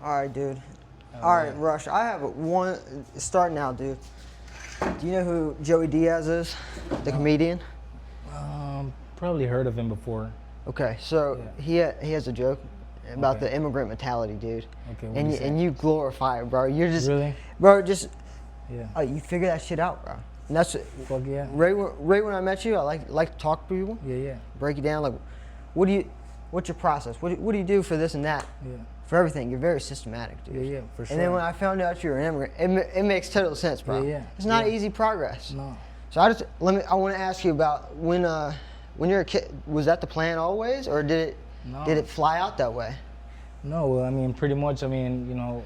All right, dude. All right, Rush. I have one. Start now, dude. Do you know who Joey Diaz is? The comedian? Probably heard of him before. Okay, so Yeah. he has a joke about Okay. the immigrant mentality, dude. Okay, what And do you, you say? and you glorify it, bro. You're just Really? bro. Just Yeah. you figure that shit out, bro. And that's Fuck yeah. right when I met you. I like to talk to people, Yeah. break it down. Like, what's your process? What do you do for this and that? Yeah. For everything, you're very systematic, dude. Yeah, for sure. And then when I found out you're an immigrant, it makes total sense, bro. Yeah. It's not Yeah. easy progress. No. So I want to ask you about when you're a kid. Was that the plan always, or did No. it fly out that way? No, well, I mean, pretty much, I mean,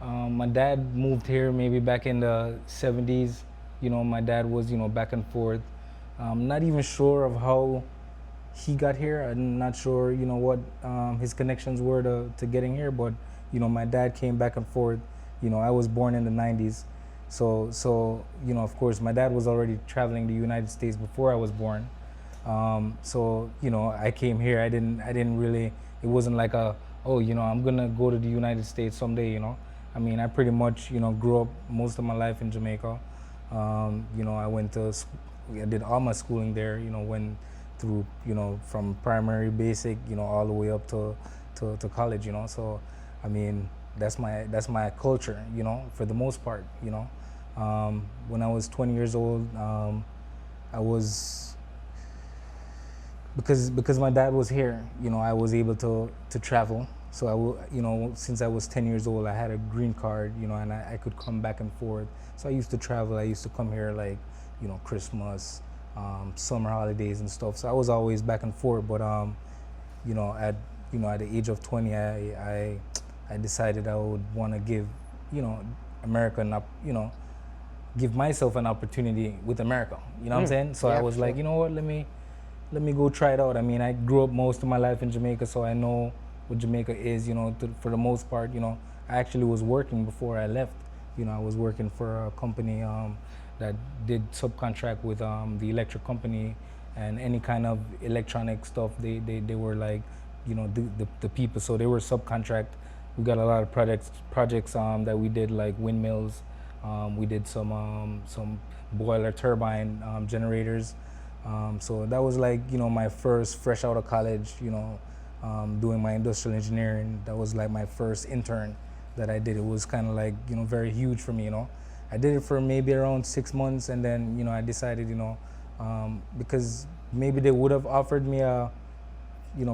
my dad moved here maybe back in the 70s. My dad was, back and forth. Not even sure of how he got here. I'm not sure, what his connections were to getting here, but, my dad came back and forth. I was born in the 90s. So, of course, my dad was already traveling the United States before I was born. I came here. I didn't really, it wasn't like I'm gonna go to the United States someday, I mean, I pretty much, grew up most of my life in Jamaica. I I did all my schooling there, went through, from primary, basic, all the way up to college, So, I mean, that's my culture, for the most part, When I was 20 years old, I was, because my dad was here, I was able to travel. So since I was 10 years old, I had a green card, and I could come back and forth. So I used to travel. I used to come here like, Christmas, summer holidays and stuff. So I was always back and forth. But at the age of 20, I decided I would want to give, America give myself an opportunity with America. You know what I'm saying? So Yeah, I was for like, sure. you know what? Let me go try it out. I mean, I grew up most of my life in Jamaica, so I know what Jamaica is, for the most part. I actually was working before I left. I was working for a company that did subcontract with the electric company and any kind of electronic stuff. They were like, the people. So they were subcontract. We got a lot of projects that we did, like windmills. We did some boiler turbine generators. So that was like, my first fresh out of college, doing my industrial engineering. That was like my first intern that I did. It was kind of like, very huge for me, I did it for maybe around 6 months, and then, I decided, because maybe they would have offered me a,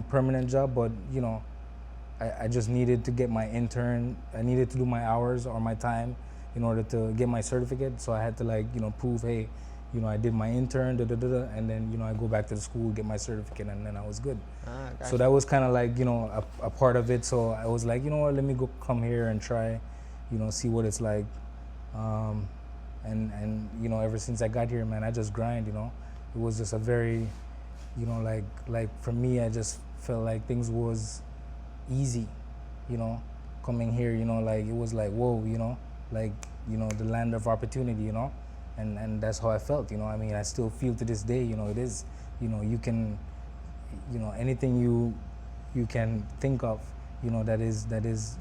permanent job, but, I just needed to get my intern. I needed to do my hours or my time in order to get my certificate. So I had to like, prove, hey, I did my intern, and then, I go back to the school, get my certificate, and then I was good. Gotcha. So that was kind of like, a part of it. So I was like, let me go come here and try, see what it's like. And ever since I got here, man, I just grind, It was just a very, like for me, I just felt like things was easy, coming here, like it was like, whoa, like, the land of opportunity, and that's how I felt, I mean, I still feel to this day, it is, you can, anything you can think of, that is,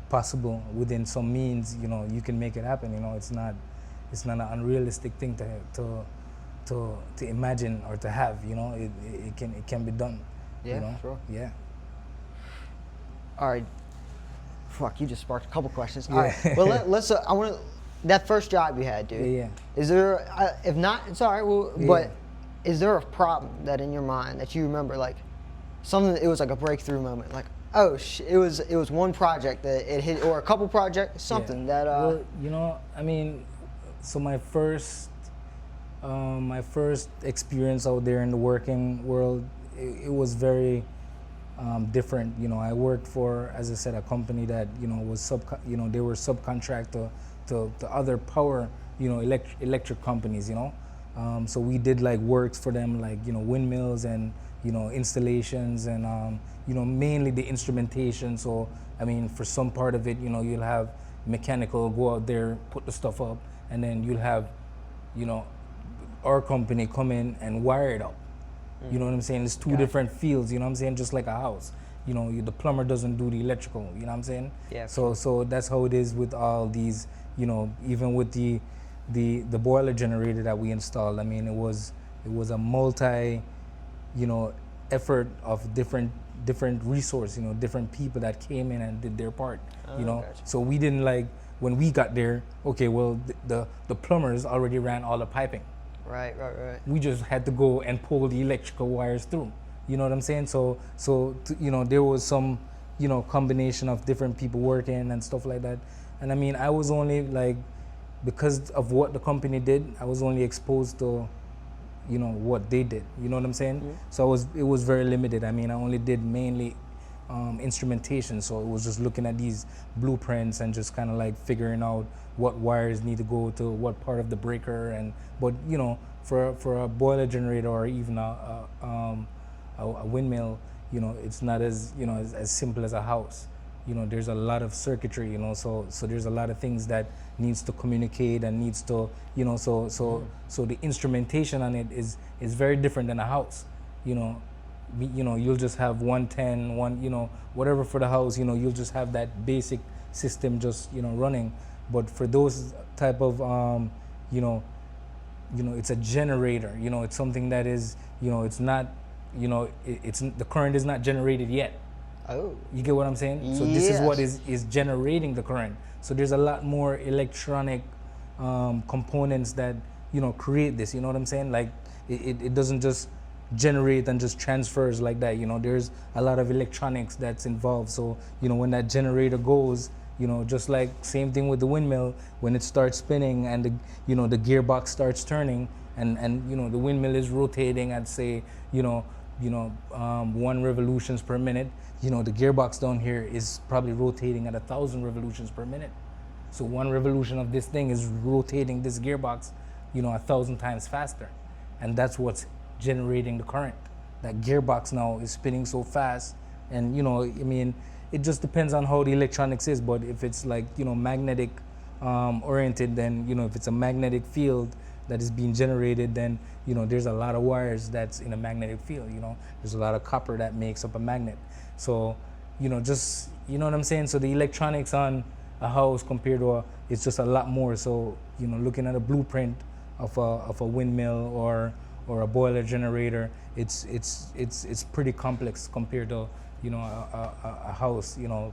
possible within some means, you can make it happen, it's not an unrealistic thing to imagine or to have, it can be done. Yeah, sure. Yeah. All right. Fuck, you just sparked a couple questions. All right. Well, let's. I want that first job you had, dude. Yeah. Is there? If not, it's all right. Well, Yeah. but is there a problem that in your mind that you remember, like something that it was like a breakthrough moment, like it was one project that it hit, or a couple projects, something that. Well, I mean, so my first experience out there in the working world, it was very different. I worked for, as I said, a company that was they were subcontract to other power, electric companies. So we did like works for them, like windmills and installations and mainly the instrumentation. So I mean, for some part of it, you'll have mechanical go out there, put the stuff up, and then you'll have our company come in and wire it up. You know what I'm saying? It's two different fields, you know what I'm saying? Just like a house. the plumber doesn't do the electrical. You know what I'm saying? Yeah, So that's how it is with all these. Even with the boiler generator that we installed. I mean, it was a multi, effort of different resource. Different people that came in and did their part. Gotcha. So we didn't like when we got there. Okay, well the plumbers already ran all the piping. Right. We just had to go and pull the electrical wires through. You know what I'm saying? So there was some, combination of different people working and stuff like that. And I mean, I was only like, because of what the company did, I was only exposed to, what they did. You know what I'm saying? Mm-hmm. So it was very limited. I mean, I only did mainly instrumentation. So it was just looking at these blueprints and just kind of like figuring out what wires need to go to what part of the breaker. But for a boiler generator or even a windmill, it's not as as simple as a house. There's a lot of circuitry, so there's a lot of things that needs to communicate and needs to, so the instrumentation on it is very different than a house. You'll just have 110, whatever for the house, you'll just have that basic system just, running. But for those type of, it's a generator, it's something that is, it's not, it's the current is not generated yet. Oh. You get what I'm saying? So this is what is generating the current. So there's a lot more electronic components that, create this, you know what I'm saying? Like it doesn't just generate and just transfers like that, there's a lot of electronics that's involved. So, when that generator goes, just like same thing with the windmill, when it starts spinning and the gearbox starts turning and the windmill is rotating at say, 1 revolutions per minute, the gearbox down here is probably rotating at 1,000 revolutions per minute. So 1 revolution of this thing is rotating this gearbox, 1,000 times faster. And that's what's generating the current. That gearbox now is spinning so fast. And, it just depends on how the electronics is. But if it's like, magnetic oriented, then, if it's a magnetic field that is being generated, then, there's a lot of wires that's in a magnetic field, There's a lot of copper that makes up a magnet. So, just, you know what I'm saying? So the electronics on a house compared to it's just a lot more. So, looking at a blueprint of a windmill or a boiler generator, it's pretty complex compared to, a house, you know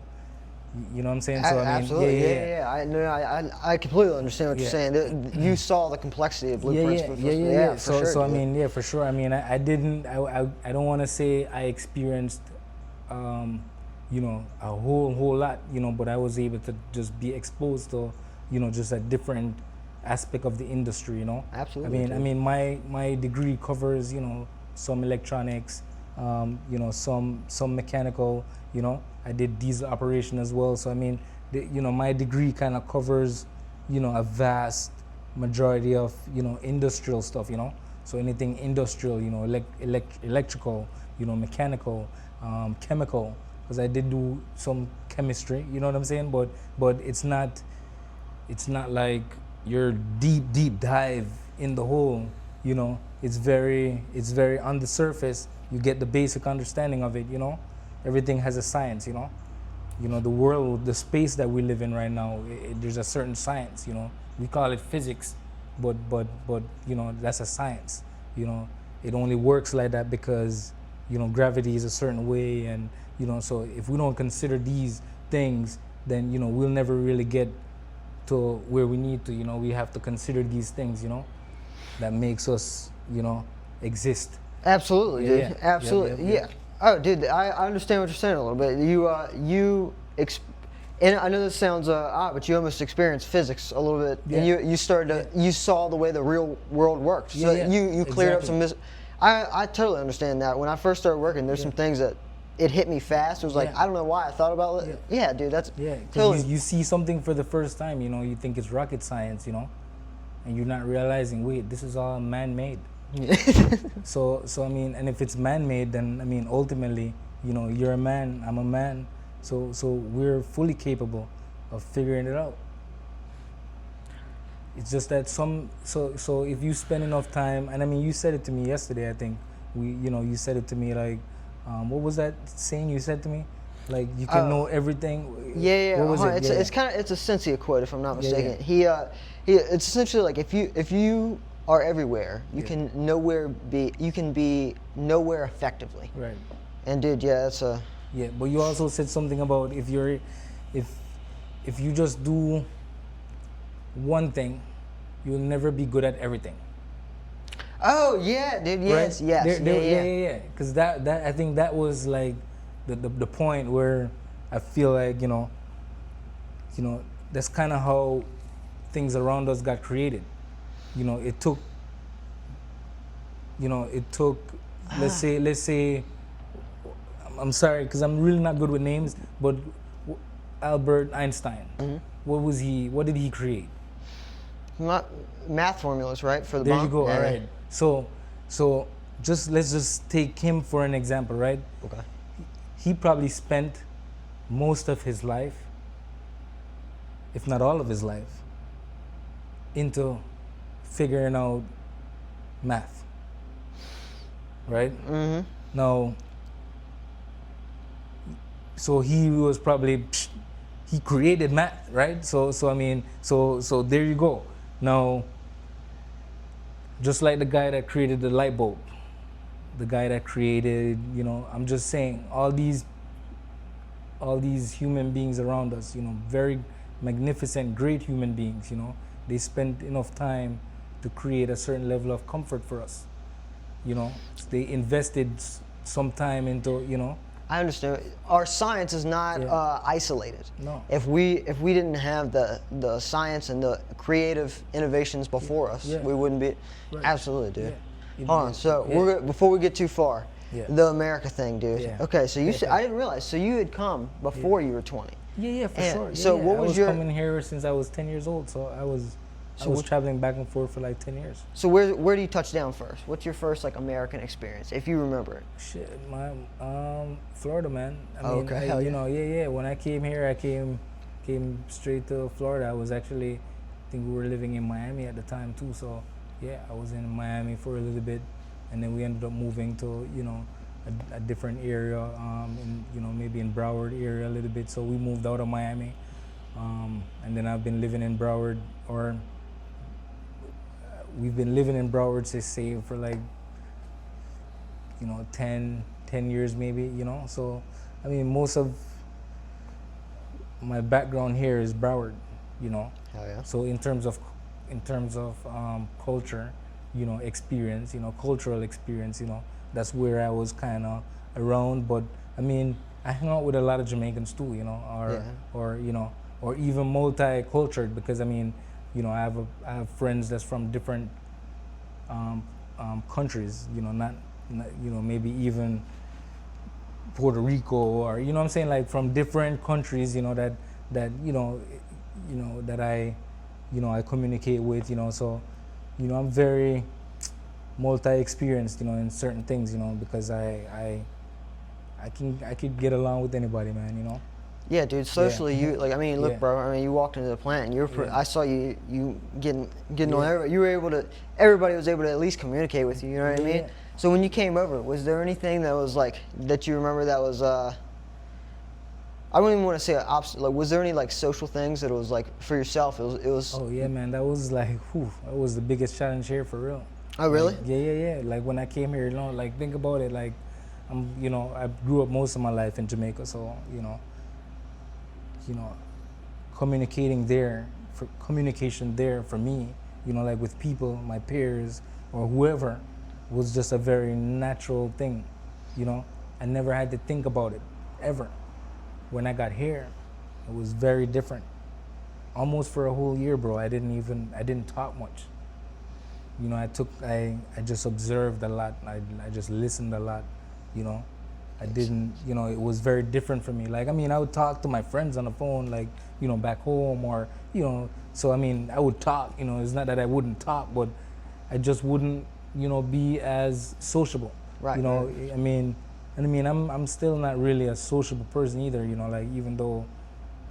what I'm saying? So I mean, absolutely, yeah. I completely understand what you're saying. You saw the complexity of blueprints. So I mean, for sure. I mean, I don't want to say I experienced, a whole lot, but I was able to just be exposed to, just a different aspect of the industry, Absolutely. I mean, my degree covers, some electronics, some mechanical, I did diesel operation as well. So I mean, my degree kind of covers, a vast majority of, industrial stuff, So anything industrial, electrical, mechanical, chemical, because I did do some chemistry, you know what I'm saying? But it's not like your deep dive in the hole, It's very on the surface. You get the basic understanding of it, Everything has a science, The world, the space that we live in right now, there's a certain science, We call it physics, but that's a science, It only works like that because, gravity is a certain way, and so if we don't consider these things, then we'll never really get to where we need to. We have to consider these things, that makes us, exist. Absolutely, dude. Absolutely, yeah. Oh, dude, I understand what you're saying a little bit. And I know this sounds odd, but you almost experienced physics a little bit, and you started to, you saw the way the real world works. So you cleared up some I totally understand that. When I first started working, there's some things that it hit me fast. It was like, I don't know why I thought about it. Yeah, dude, that's totally. You see something for the first time, you think it's rocket science, and you're not realizing, wait, this is all man-made. So I mean, and if it's man-made, then I mean, ultimately, you're a man, I'm a man, so we're fully capable of figuring it out. It's just that so if you spend enough time, and I mean, you said it to me yesterday, I think you said it to me like, What was that saying you said to me? Like you can know everything. Yeah. What was it? It's a Cynthia quote, if I'm not mistaken. Yeah. He it's essentially like if you are everywhere, you can be nowhere effectively. Right. And dude, yeah, that's a. Yeah, but you also said something about if you just do one thing, you'll never be good at everything. Oh yeah, dude. Yes, Right? yes. Yeah. Because that I think that was like the point where I feel like you know that's kind of how things around us got created. It took let's say I'm sorry because I'm really not good with names, but Albert Einstein. Mm-hmm. What did he create? Math formulas, right? For the There bomb? you go. Yeah. All right. So let's just take him for an example, right? Okay. He probably spent most of his life, if not all of his life, into figuring out math. Right? Mm-hmm. Now, so he was probably he created math, right? So there you go. Now, just like the guy that created the light bulb, the guy that created, I'm just saying all these human beings around us, very magnificent, great human beings, they spent enough time to create a certain level of comfort for us. They invested some time into. I understand. Our science is not isolated. No. If we didn't have the science and the creative innovations before us, we wouldn't be. Right. Absolutely, dude. Yeah. Hold on. So we're gonna, before we get too far, the America thing, dude. Yeah. Okay. So you said I didn't realize. So you had come before you were 20. Yeah, for sure. So yeah. what was I was coming here since I was 10 years old, so I was traveling back and forth for like 10 years. So where do you touch down first? What's your first like American experience, if you remember it? Shit, my Florida, man. Okay. Hell yeah. Yeah. When I came here, I came straight to Florida. I was actually, I think we were living in Miami at the time too. So yeah, I was in Miami for a little bit, and then we ended up moving to a different area, maybe in Broward area a little bit. So we moved out of Miami, and then I've been living in Broward, or we've been living in Broward, say for like 10 years maybe. So I mean, most of my background here is Broward. Hell yeah. So in terms of culture, experience, cultural experience, that's where I was kind of around. But I mean, I hang out with a lot of Jamaicans too, or even multi-cultured, because I mean, I have friends that's from different countries, not maybe even Puerto Rico, or what I'm saying, like from different countries, that I communicate with, so I'm very multi-experienced, in certain things, because I could get along with anybody, man, Yeah, dude. Socially, you look, Yeah. bro. I mean, you walked into the plant, and I saw you getting on everybody. You were able to. Everybody was able to at least communicate with you. You know what I mean? Yeah. So when you came over, was there anything that was like that you remember that was? I don't even want to say an obstacle. Like, was there any like social things that it was like for yourself? It was. Oh yeah, man. That was like, that was the biggest challenge here for real. Oh really? Like, yeah. Like when I came here, like think about it. Like, I grew up most of my life in Jamaica, so communication there for me, like with people, my peers or whoever, was just a very natural thing. I never had to think about it ever. When I got here, it was very different. Almost for a whole year, bro, I didn't talk much. I just observed a lot. I just listened a lot. I didn't, it was very different for me. Like, I would talk to my friends on the phone, like, back home, or, so I would talk, it's not that I wouldn't talk, but I just wouldn't, be as sociable. Right. I'm still not really a sociable person either, like, even though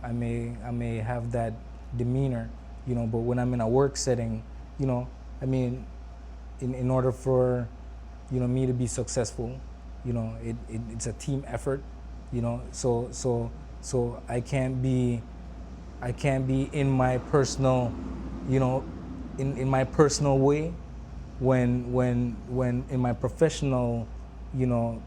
I may have that demeanor, but when I'm in a work setting, in order for, me to be successful, it's a team effort, so I can't be in my personal, in my personal way when in my professional, you know,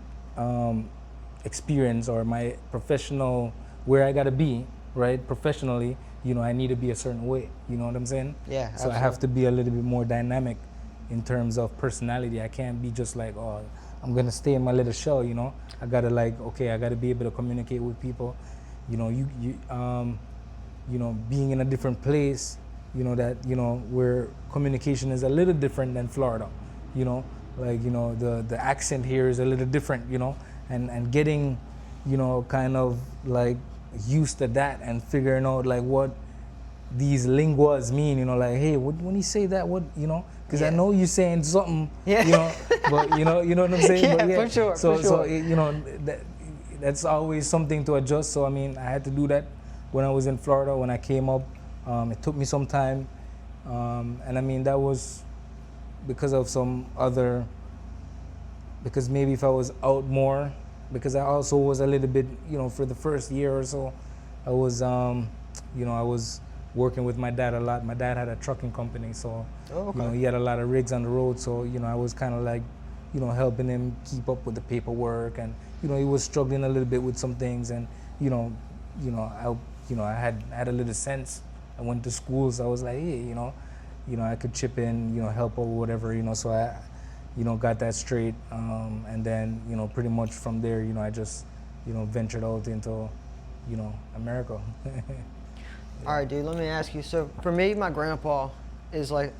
experience or my professional where I gotta be, right, professionally, I need to be a certain way. You know what I'm saying? Yeah, So absolutely. I have to be a little bit more dynamic in terms of personality. I can't be just like, oh, I'm gonna stay in my little shell. I gotta I gotta be able to communicate with people. Being in a different place, where communication is a little different than Florida. The accent here is a little different. And getting, kind of like used to that and figuring out like what these linguas mean, like, hey, when you say that, what, because I know you're saying something, but you know what I'm saying? Yeah, but for sure. So that's always something to adjust. So I mean, I had to do that when I was in Florida. When I came up, it took me some time, and I mean that was because of because maybe if I was out more, because I also was a little bit, for the first year or so, I was, I was working with my dad a lot. My dad had a trucking company, so, he had a lot of rigs on the road. So, I was kind of like, helping him keep up with the paperwork, and, he was struggling a little bit with some things, and, I had a little sense. I went to school, so I was like, hey, I could chip in, help or whatever, so I, got that straight, and then, pretty much from there, I just, ventured out into, America. All right, dude, let me ask you. So for me, my grandpa is like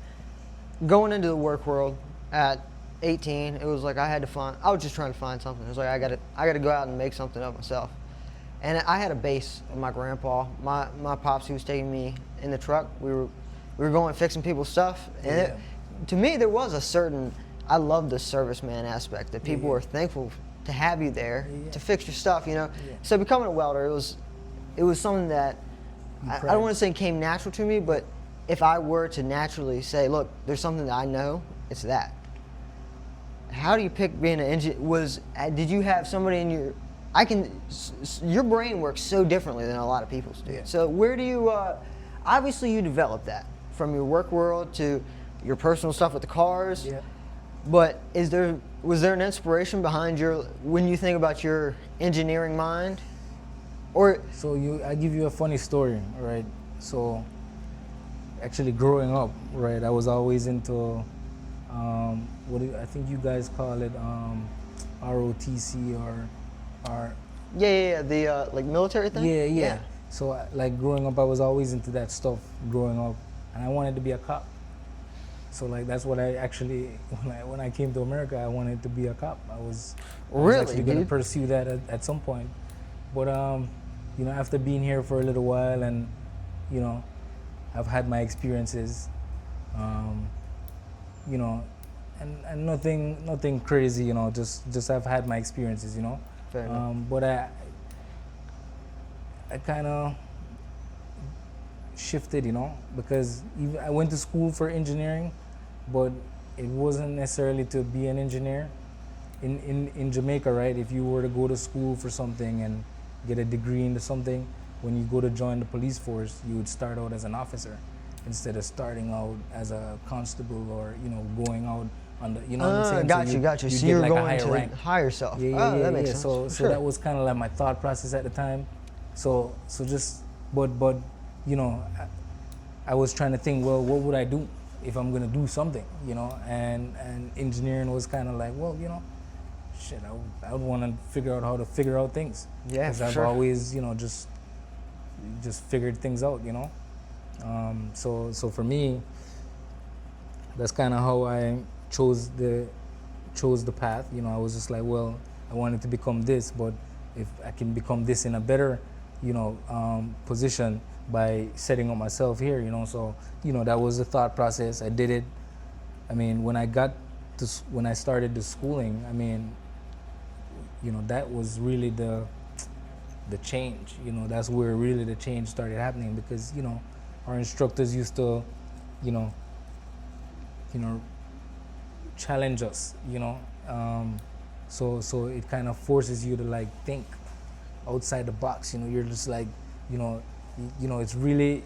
going into the work world at 18. It was like I was just trying to find something. It was like I got to go out and make something of myself. And I had a base of my grandpa. My pops, he was taking me in the truck. We were going fixing people's stuff. And to me, there was a certain, I love the serviceman aspect, that people were thankful to have you there to fix your stuff, So becoming a welder, it was something that I don't want to say came natural to me, but if I were to naturally say, look, there's something that I know, it's that. How do you pick being an engineer? Did you have somebody in your brain works so differently than a lot of people's do. Yeah. So where do you, obviously you developed that from your work world to your personal stuff with the cars. Yeah. But was there an inspiration behind when you think about your engineering mind? I give you a funny story, right? So actually growing up, right, I was always into, I think you guys call it ROTC or the like military thing. Yeah. So like growing up, I was always into that stuff growing up, and I wanted to be a cop. So like that's what I actually, when I came to America, I wanted to be a cop. I was actually going to pursue that at some point. But after being here for a little while, and I've had my experiences, and nothing crazy, just I've had my experiences, Fair enough. But I kind of shifted, because I went to school for engineering, but it wasn't necessarily to be an engineer. In Jamaica, right, if you were to go to school for something and get a degree into something, when you go to join the police force, you would start out as an officer instead of starting out as a constable or, going out on the, what I'm saying? Got you. So you're like going to rank. higher self. Yeah, that makes sense. So that was kind of like my thought process at the time. I was trying to think, well, what would I do if I'm gonna do something, and engineering was kind of like, well, shit, I would want to figure out how to figure out things. Yeah, because I've always, just figured things out, So for me, that's kind of how I chose the path. I was just like, well, I wanted to become this, but if I can become this in a better, position by setting up myself here, So, that was the thought process. I did it. I mean, when I started the schooling, I mean, that was really the change. That's where really the change started happening, because, our instructors used to, challenge us, So it kind of forces you to like think outside the box. You know, you're just like, you know, it's really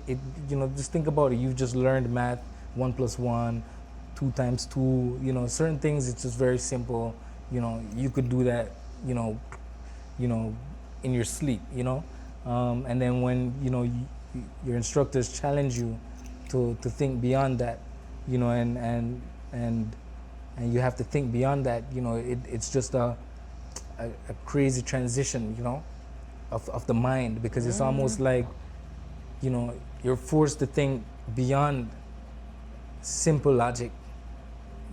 just think about it. You've just learned math, 1 + 1, 2 × 2. You know, certain things it's just very simple. You know, you could do that. You know, in your sleep. You know, and then when your instructors challenge you to think beyond that. You know, and you have to think beyond that. You know, it's just a crazy transition. You know, of the mind, because it's almost like, you know, you're forced to think beyond simple logic,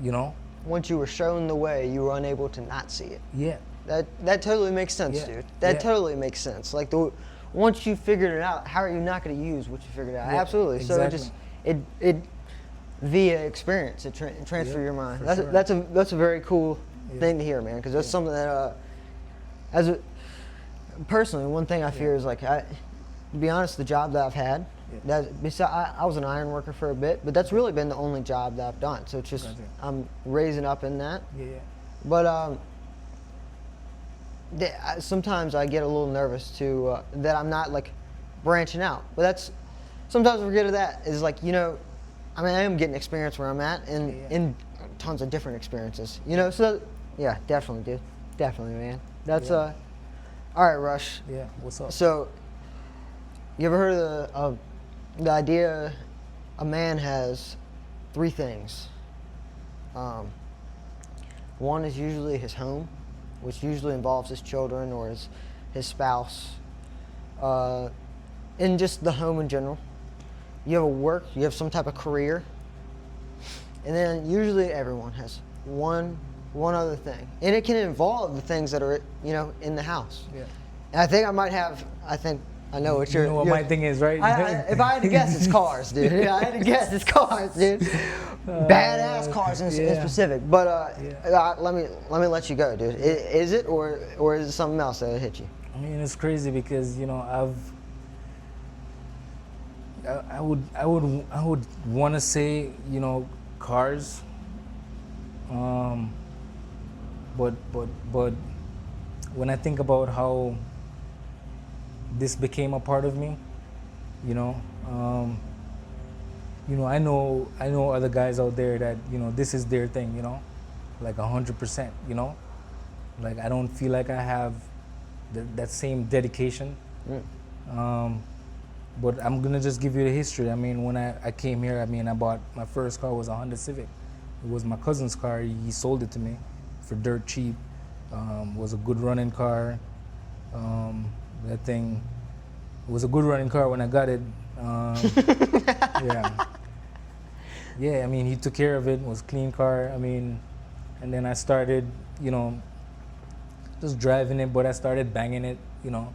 you know? Once you were shown the way, you were unable to not see it. Yeah. That totally makes sense, dude. That totally makes sense. Like, once you figured it out, how are you not going to use what you figured out? Yeah, Absolutely. exactly. So it via experience, it transfer your mind. Sure. That's a very cool thing to hear, man, because that's something that, personally, one thing I fear is, like, to be honest, the job that I've had, I was an iron worker for a bit, but that's really been the only job that I've done. So it's just, I'm raising up in that. Yeah. But sometimes I get a little nervous too, that I'm not like branching out. But sometimes I forget of that. Is like, you know, I mean, I am getting experience where I'm at, and in tons of different experiences. You know, so yeah, definitely, dude, definitely, man. That's all right, Rush. Yeah. What's up? So, you ever heard of the idea a man has 3 things? One is usually his home, which usually involves his children or his spouse, and just the home in general. You have a work, you have some type of career, and then usually everyone has one other thing, and it can involve the things that are, you know, in the house. Yeah. And I think I know what you know what my thing is, right? If I had to guess, it's cars, dude. I had to guess, it's cars, dude. Badass cars in specific. But let me let you go, dude. Is it or is it something else that hit you? I mean, it's crazy because, you know, I would want to say, you know, cars. But when I think about how this became a part of me, you know, I know other guys out there that, you know, this is their thing, you know, like 100%, you know, like I don't feel like I have that same dedication. But I'm gonna just give you the history. I mean, when I came here, I mean, I bought my first car was a Honda Civic. It was my cousin's car. He sold it to me for dirt cheap. Was a good running car. That thing was a good running car when I got it. Yeah. I mean, he took care of it. It was a clean car. I mean, and then I started, you know, just driving it, but I started banging it. You know,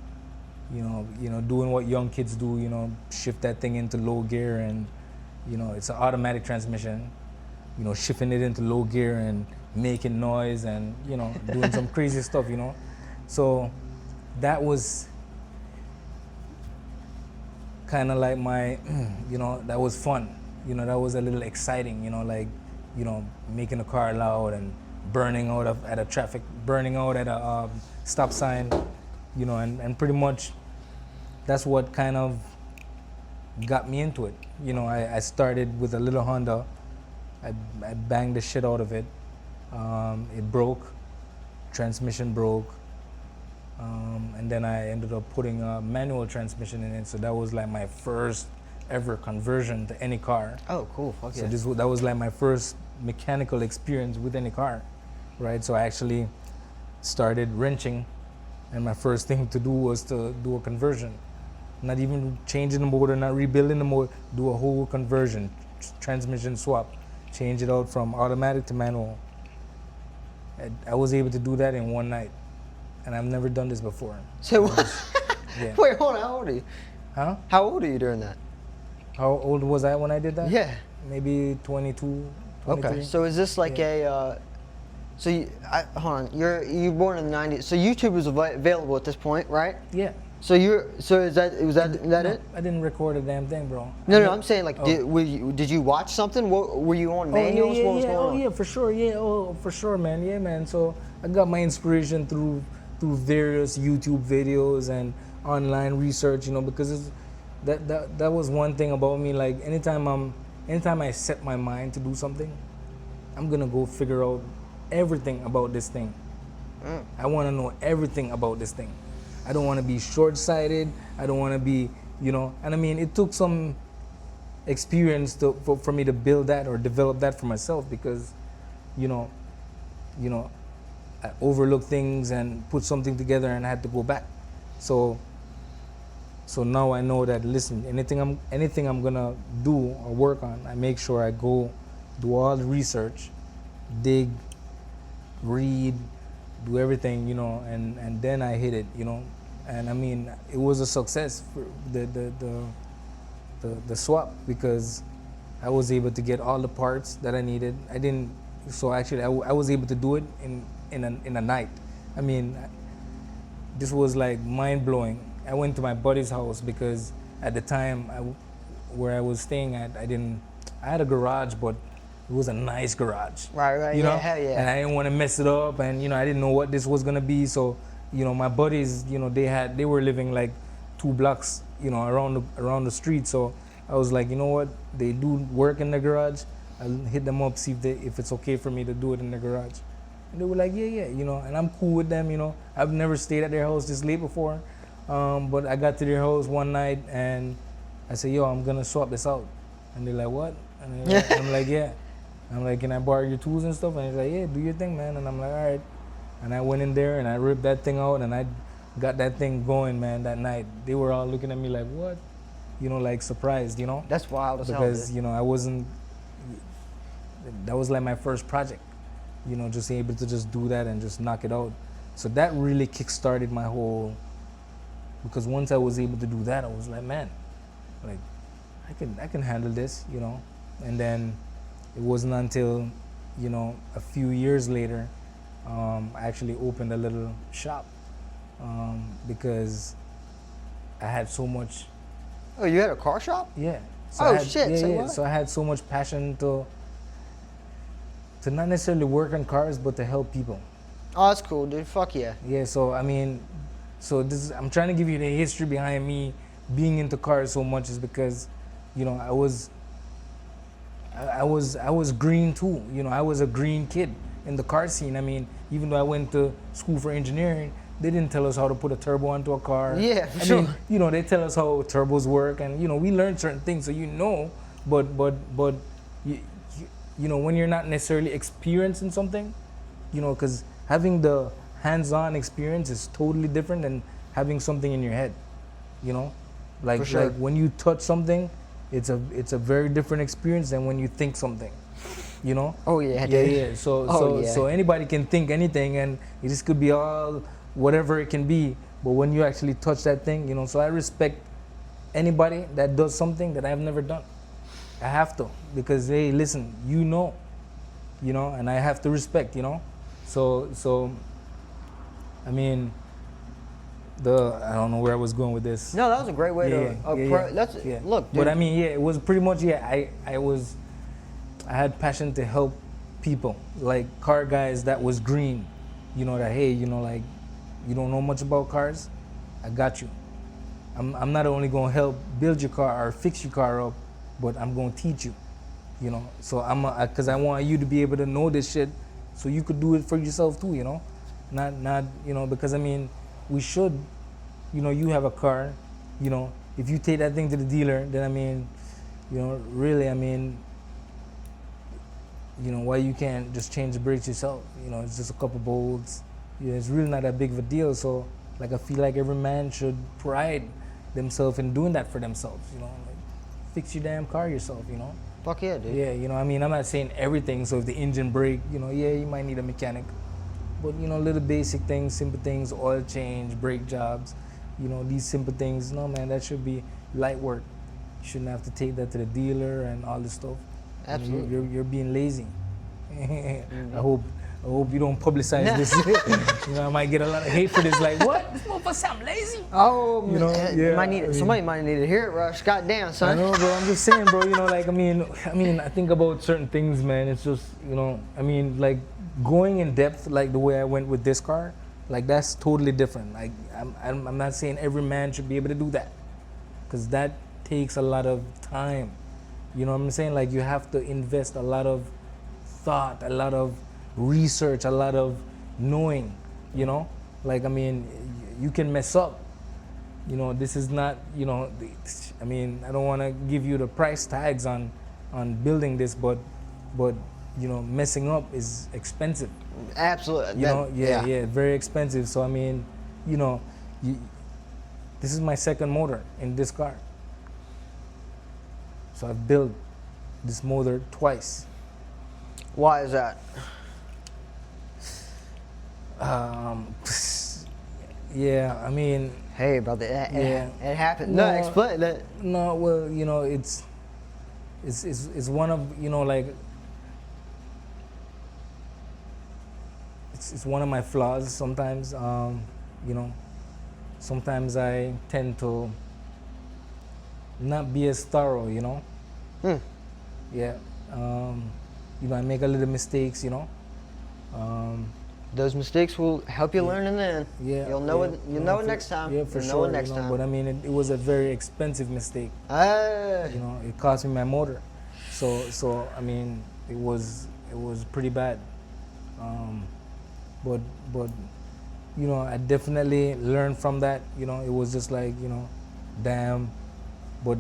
doing what young kids do. You know, shift that thing into low gear, and you know, it's an automatic transmission. You know, shifting it into low gear and making noise, and you know, doing some crazy stuff. You know, so that was kind of like my, you know, that was fun. You know, that was a little exciting. You know, like, you know, making a car loud and burning out at a stop sign. You know, and pretty much that's what kind of got me into it. You know, I started with a little Honda. I banged the shit out of it. It broke, transmission broke, and then I ended up putting a manual transmission in it. So that was like my first ever conversion to any car. Oh, cool. Fuck yeah. So that was like my first mechanical experience with any car, right? So I actually started wrenching, and my first thing to do was to do a conversion. Not even changing the motor, not rebuilding the motor, do a whole conversion, transmission swap, change it out from automatic to manual. I was able to do that in one night, and I've never done this before. So, yeah. Wait, hold on, how old are you? Huh? How old are you during that? How old was I when I did that? Yeah. Maybe 22, 23. Okay, so is this like hold on, you're born in the 90s, so YouTube was available at this point, right? Yeah. So is that it? I didn't record a damn thing, bro. No, I'm saying like, did you watch something? What, were you on manuals? What was going on? Yeah, for sure. Yeah, for sure, man. Yeah, man. So I got my inspiration through various YouTube videos and online research, because that was one thing about me. Like anytime I set my mind to do something, I'm gonna go figure out everything about this thing. I want to know everything about this thing. I don't want to be short-sighted. I don't want to be, and I mean, it took some experience for me to build that or develop that for myself because, I overlooked things and put something together and I had to go back. So now I know that, listen, anything I'm gonna do or work on, I make sure I go do all the research, dig, read, do everything, and then I hit it, and I mean it was a success for the swap because I was able to get all the parts that I needed. I was able to do it in a night. I mean, this was like mind blowing. I went to my buddy's house because at the time where I was staying at, I had a garage, but it was a nice garage. Right. Hell yeah. And I didn't want to mess it up, and I didn't know what this was gonna be. So, my buddies, they were living like 2 blocks, around the street. So I was like, you know what? They do work in the garage. I'll hit them up, see if it's okay for me to do it in the garage. And they were like, yeah, and I'm cool with them. I've never stayed at their house this late before, but I got to their house one night and I said, yo, I'm gonna swap this out. And they're like, what? And I'm like, yeah. I'm like, can I borrow your tools and stuff? And he's like, yeah, do your thing, man. And I'm like, all right. And I went in there and I ripped that thing out and I got that thing going, man, that night. They were all looking at me like, what? Like surprised, That's wild as hell. Because, I wasn't, that was like my first project, just able to just do that and just knock it out. So that really kick-started my whole, because once I was able to do that, I was like, man, like, I can handle this, And then it wasn't until, a few years later, I actually opened a little shop because I had so much. Oh, you had a car shop? Yeah. So shit. Yeah. So I had so much passion to not necessarily work on cars, but to help people. Oh, that's cool, dude. Fuck yeah. Yeah. So I mean, I'm trying to give you the history behind me being into cars so much is because, I was green too. I was a green kid in the car scene. I mean, even though I went to school for engineering, they didn't tell us how to put a turbo onto a car. Yeah, for sure. I mean, they tell us how turbos work, and we learned certain things, so but when you're not necessarily experienced in something, because having the hands-on experience is totally different than having something in your head. Like sure. Like when you touch something, it's a very different experience than when you think something. Oh yeah, dude. Yeah. So anybody can think anything, and it just could be all whatever it can be. But when you actually touch that thing, so I respect anybody that does something that I've never done. I have to, because hey, listen, and I have to respect, So I mean, I don't know where I was going with this. No, that was a great way to. Look, dude. But I mean, it was pretty much I had passion to help people, like car guys that was green, that hey, like you don't know much about cars, I got you. I'm not only gonna help build your car or fix your car up, but I'm gonna teach you, So because I want you to be able to know this shit, so you could do it for yourself too, Not because I mean, we should, you have a car, if you take that thing to the dealer, then I mean, really, I mean, why you can't just change the brakes yourself? It's just a couple bolts. It's really not that big of a deal. So, like, I feel like every man should pride themselves in doing that for themselves. Like, fix your damn car yourself. Fuck yeah, dude. Yeah, I mean, I'm not saying everything. So if the engine break, you might need a mechanic. But little basic things, simple things, oil change, brake jobs, these simple things. No, man, that should be light work. You shouldn't have to take that to the dealer and all this stuff. Absolutely. You're being lazy. Mm-hmm. I I hope you don't publicize this. You know, I might get a lot of hate for this. Like, what? This motherfucker sound lazy. Oh, You know, yeah, somebody might need to hear it, Rush. Goddamn, son. I know, bro. I'm just saying, bro. You know, like, I mean, I think about certain things, man. It's just, you know, I mean, like, going in depth, like the way I went with this car, like, that's totally different. Like, I'm not saying every man should be able to do that, because that takes a lot of time. You know what I'm saying? Like, you have to invest a lot of thought, a lot of research, a lot of knowing, you know? Like, I mean, you can mess up. You know, this is not, you know, I mean, I don't want to give you the price tags on building this, but you know, messing up is expensive. Absolutely. You know, yeah, very expensive. So, I mean, you know, this is my second motor in this car. So I've built this motor twice. Why is that? Yeah, I mean. Hey, brother, it happened. No, No, explain that. No, well, you know, it's one of, you know, like, it's one of my flaws sometimes. You know, sometimes I tend to not be as thorough, you know. Yeah. You know, I make a little mistakes, you know. Those mistakes will help you learn in the end. Yeah. You'll know it. You'll know it next time. Yeah, for You'll sure. know it next time. But I mean, it was a very expensive mistake. You know, it cost me my motor. So I mean, it was pretty bad. But you know, I definitely learned from that. You know, it was just like, you know, damn. But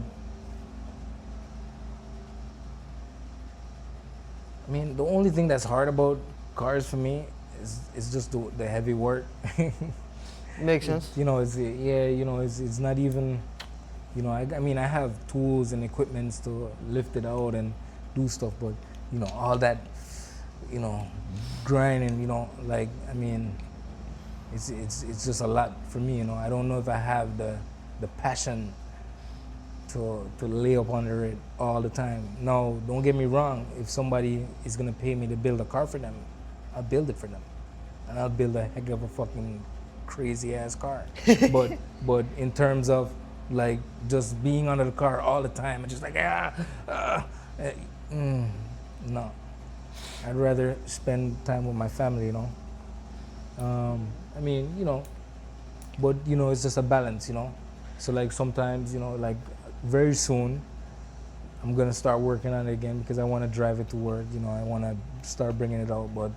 I mean, the only thing that's hard about cars for me is just the heavy work. Makes sense. You know, you know, it's not even, you know, I mean, I have tools and equipments to lift it out and do stuff, but, you know, all that, you know, grinding, you know, like, I mean, it's just a lot for me, you know. I don't know if I have the passion to lay up under it all the time. No, don't get me wrong. If somebody is gonna pay me to build a car for them, I'll build it for them, and I'll build a heck of a fucking crazy ass car. but in terms of like just being under the car all the time and just like no, I'd rather spend time with my family, you know. I mean, you know, but you know, it's just a balance, you know. So like sometimes, you know, like very soon I'm gonna start working on it again because I want to drive it to work, you know. I want to start bringing it out, but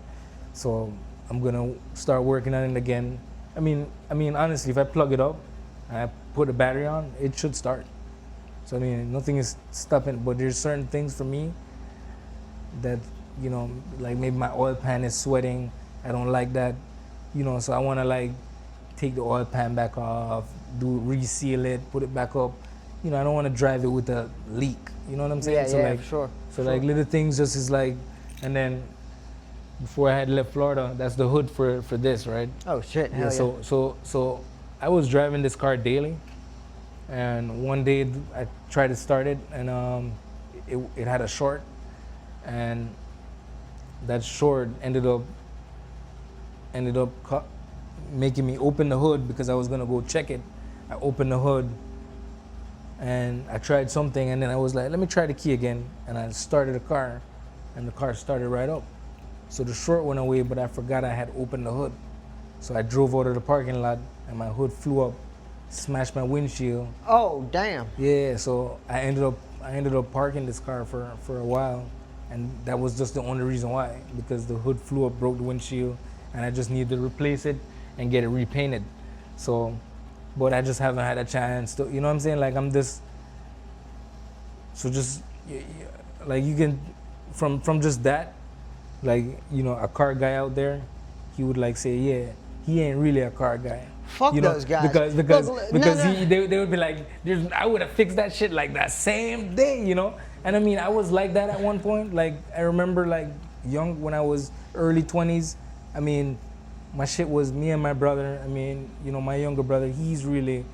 so I'm gonna start working on it again. I mean honestly, if I plug it up and I put a battery on, it should start. So I mean, nothing is stopping, but there's certain things for me that, you know, like maybe my oil pan is sweating. I don't like that, you know, so I want to like take the oil pan back off, reseal it, put it back up. You know, I don't want to drive it with a leak. You know what I'm saying? Yeah, so yeah, like, for sure. So like little things just is like, and then before I had left Florida, that's the hood for this, right? Oh shit! Hell Yeah. So I was driving this car daily, and one day I tried to start it, and it had a short, and that short ended up making me open the hood because I was gonna go check it. I opened the hood, and I tried something, and then I was like, let me try the key again, and I started the car, and the car started right up. So the short went away, but I forgot I had opened the hood. So I drove out of the parking lot, and my hood flew up, smashed my windshield. Oh damn! Yeah, so I ended up parking this car for a while, and that was just the only reason why, because the hood flew up, broke the windshield, and I just needed to replace it and get it repainted. So, but I just haven't had a chance to, you know what I'm saying? Like I'm just, so just, like you can, from just that, like, you know, a car guy out there, he would like say, yeah, he ain't really a car guy. Fuck you know, those guys. Because no. They would be like, I would have fixed that shit like that same day, you know? And I mean, I was like that at one point. Like, I remember like young, when I was early 20s, I mean, my shit was me and my brother. I mean, you know, my younger brother, he's really,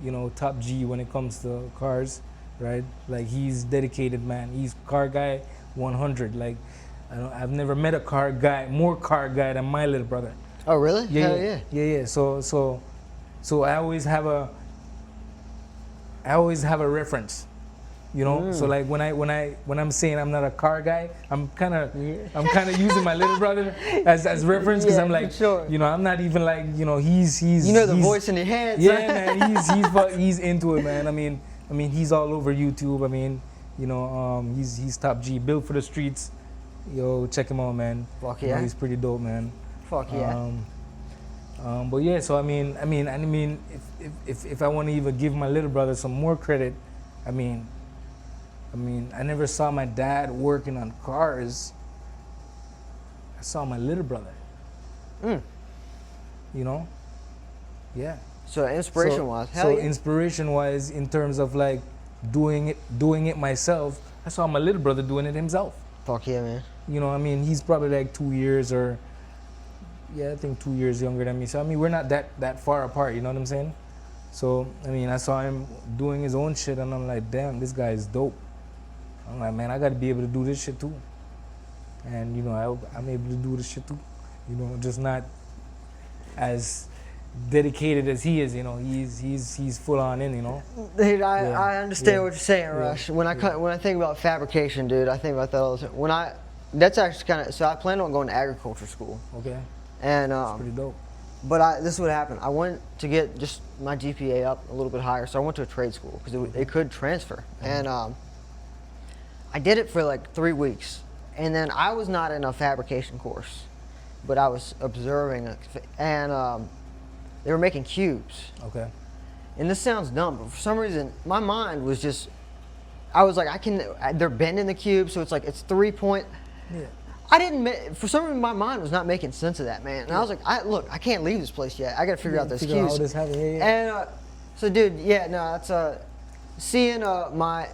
you know, top G when it comes to cars, right? Like, he's dedicated, man. He's car guy 100. Like, I've never met a more car guy than my little brother. Oh, really? Yeah, Hell yeah, yeah. yeah, yeah. So I always have a reference, you know. So like when I'm saying I'm not a car guy, I'm kind of using my little brother as reference, because I'm like, sure. you know, I'm not even like, you know, he's you know the voice in your head. yeah, man, he's into it, man. I mean he's all over YouTube. I mean, you know, he's top G, built for the streets. Yo, check him out, man. Fuck You know, yeah. he's pretty dope, man. Fuck yeah. But yeah, so I mean, if I want to even give my little brother some more credit, I mean, I never saw my dad working on cars. I saw my little brother. You know, yeah. So inspiration-wise, inspiration-wise, in terms of like doing it myself, I saw my little brother doing it himself. Fuck yeah, man. You know, I mean, he's probably like 2 years or. Yeah, I think 2 years younger than me. So I mean, we're not that far apart. You know what I'm saying? So I mean, I saw him doing his own shit, and I'm like, damn, this guy is dope. I'm like, man, I got to be able to do this shit too. And you know, I'm able to do this shit too. You know, just not as dedicated as he is. You know, he's full on in. You know. Dude, I understand what you're saying, Rush. When I think about fabrication, dude, I think about that all the time. That's actually kind of, so I planned on going to agriculture school. Okay. And that's pretty dope. But this is what happened. I went to get just my GPA up a little bit higher, so I went to a trade school because it could transfer. And I did it for like 3 weeks, and then I was not in a fabrication course, but I was observing it, and they were making cubes. Okay. And this sounds dumb, but for some reason my mind was just, I was like, they're bending the cube, so it's like it's 3 point. Yeah. For some reason my mind was not making sense of that, man. And I was like, I can't leave this place yet. I got to figure out this cubes. How this happened. Yeah. And so, dude, yeah, no, that's seeing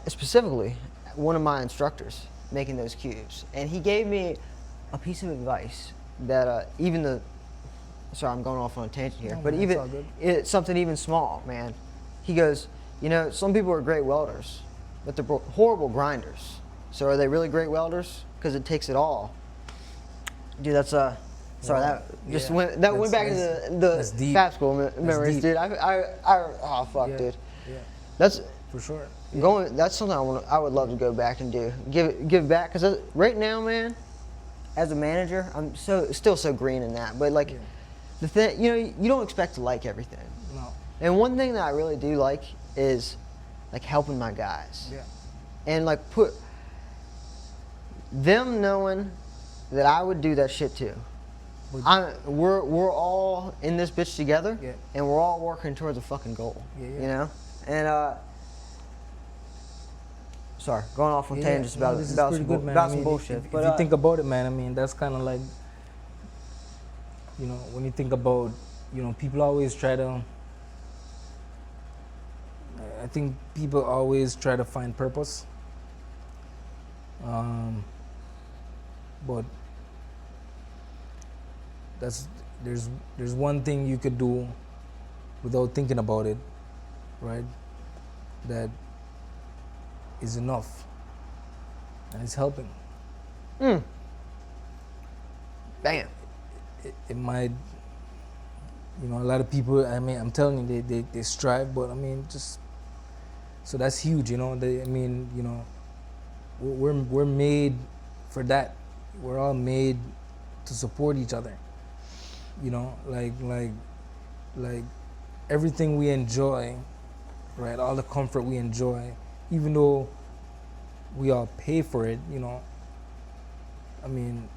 specifically one of my instrucors making those cubes, and he gave me a piece of advice that sorry, I'm going off on a tangent here, but it's something even small, man. He goes, you know, some people are great welders, but they're horrible grinders. So are they really great welders? Because it takes it all. Dude, that's sorry, went back into the fab school memories, dude. Oh fuck, dude. Yeah. That's for sure. That's something I would love to go back and do. Give back, because right now, man, as a manager, I'm still so green in that. But like, the thing, you know, you don't expect to like everything. No. And one thing that I really do like is like helping my guys. Yeah. And like put them knowing that I would do that shit too. We're all in this bitch together, and we're all working towards a fucking goal. Yeah. You know, and sorry, going off on tangents about some bullshit. If you think about it, man, I mean, that's kind of like, you know, when you think about, you know, people always try to. I think people always try to find purpose. But there's one thing you could do without thinking about it, right? That is enough, and it's helping. Bam. It might, you know, a lot of people, I mean, I'm telling you, they strive, but I mean, just, so that's huge, you know. I mean, you know, we're made for that. We're all made to support each other. You know, like everything we enjoy, right? All the comfort we enjoy, even though we all pay for it, you know. I mean,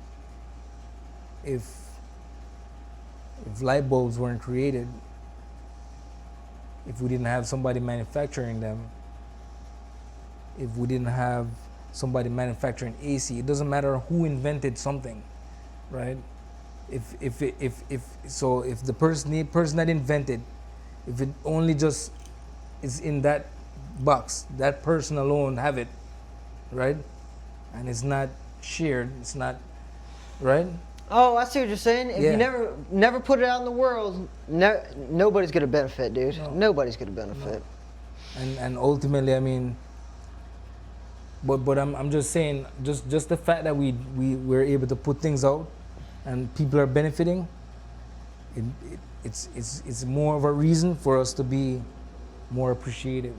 if light bulbs weren't created, if we didn't have somebody manufacturing them, if we didn't have somebody manufacturing AC, it doesn't matter who invented something, right? If the person that invented, if it only just is in that box, that person alone have it, right? And it's not shared, it's not, right? Oh, I see what you're saying. If you never put it out in the world, nobody's gonna benefit, dude. No. Nobody's gonna benefit. No. And ultimately, I mean, but I'm just saying, just the fact that we're able to put things out and people are benefiting, it, it's more of a reason for us to be more appreciative,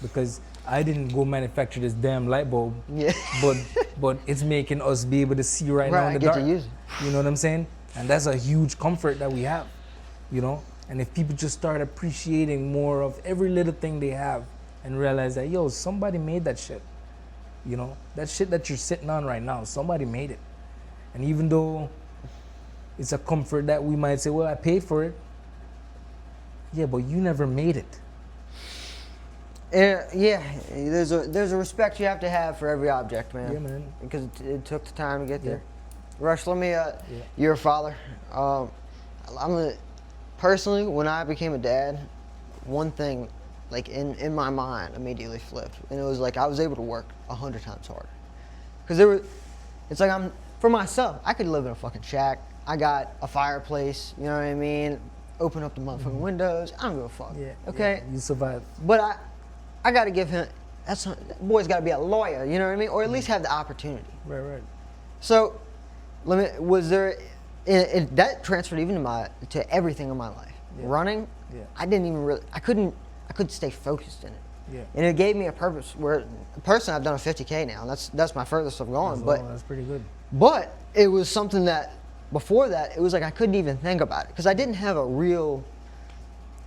because I didn't go manufacture this damn light bulb, Yeah. but it's making us be able to see right now in the I get dark. to use it. You know what I'm saying? And that's a huge comfort that we have, you know? And if people just start appreciating more of every little thing they have and realize that, yo, somebody made that shit. You know, that shit that you're sitting on right now, somebody made it. And even though it's a comfort that we might say, well, I paid for it. Yeah, but you never made it. Yeah, there's a respect you have to have for every object, man. Yeah, man. Because it took the time to get Yeah. there. Rush, let me. You're a father. Personally, when I became a dad, one thing, like in my mind, immediately flipped, and it was like I was able to work 100 times harder. Because it's like for myself, I could live in a fucking shack. I got a fireplace. You know what I mean? Open up the motherfucking windows. I don't give a fuck. Yeah. Okay. Yeah, you survive. But I got to give him. That boy's got to be a lawyer. You know what I mean? Or at least have the opportunity. Right. So, was there? That transferred even to everything in my life. Yeah. Running. Yeah. I didn't even really. I couldn't stay focused in it. Yeah. And it gave me a purpose. Where personally, I've done a 50K now. That's my furthest I've gone. That's pretty good. But it was something that before that it was like I couldn't even think about it because I didn't have a real.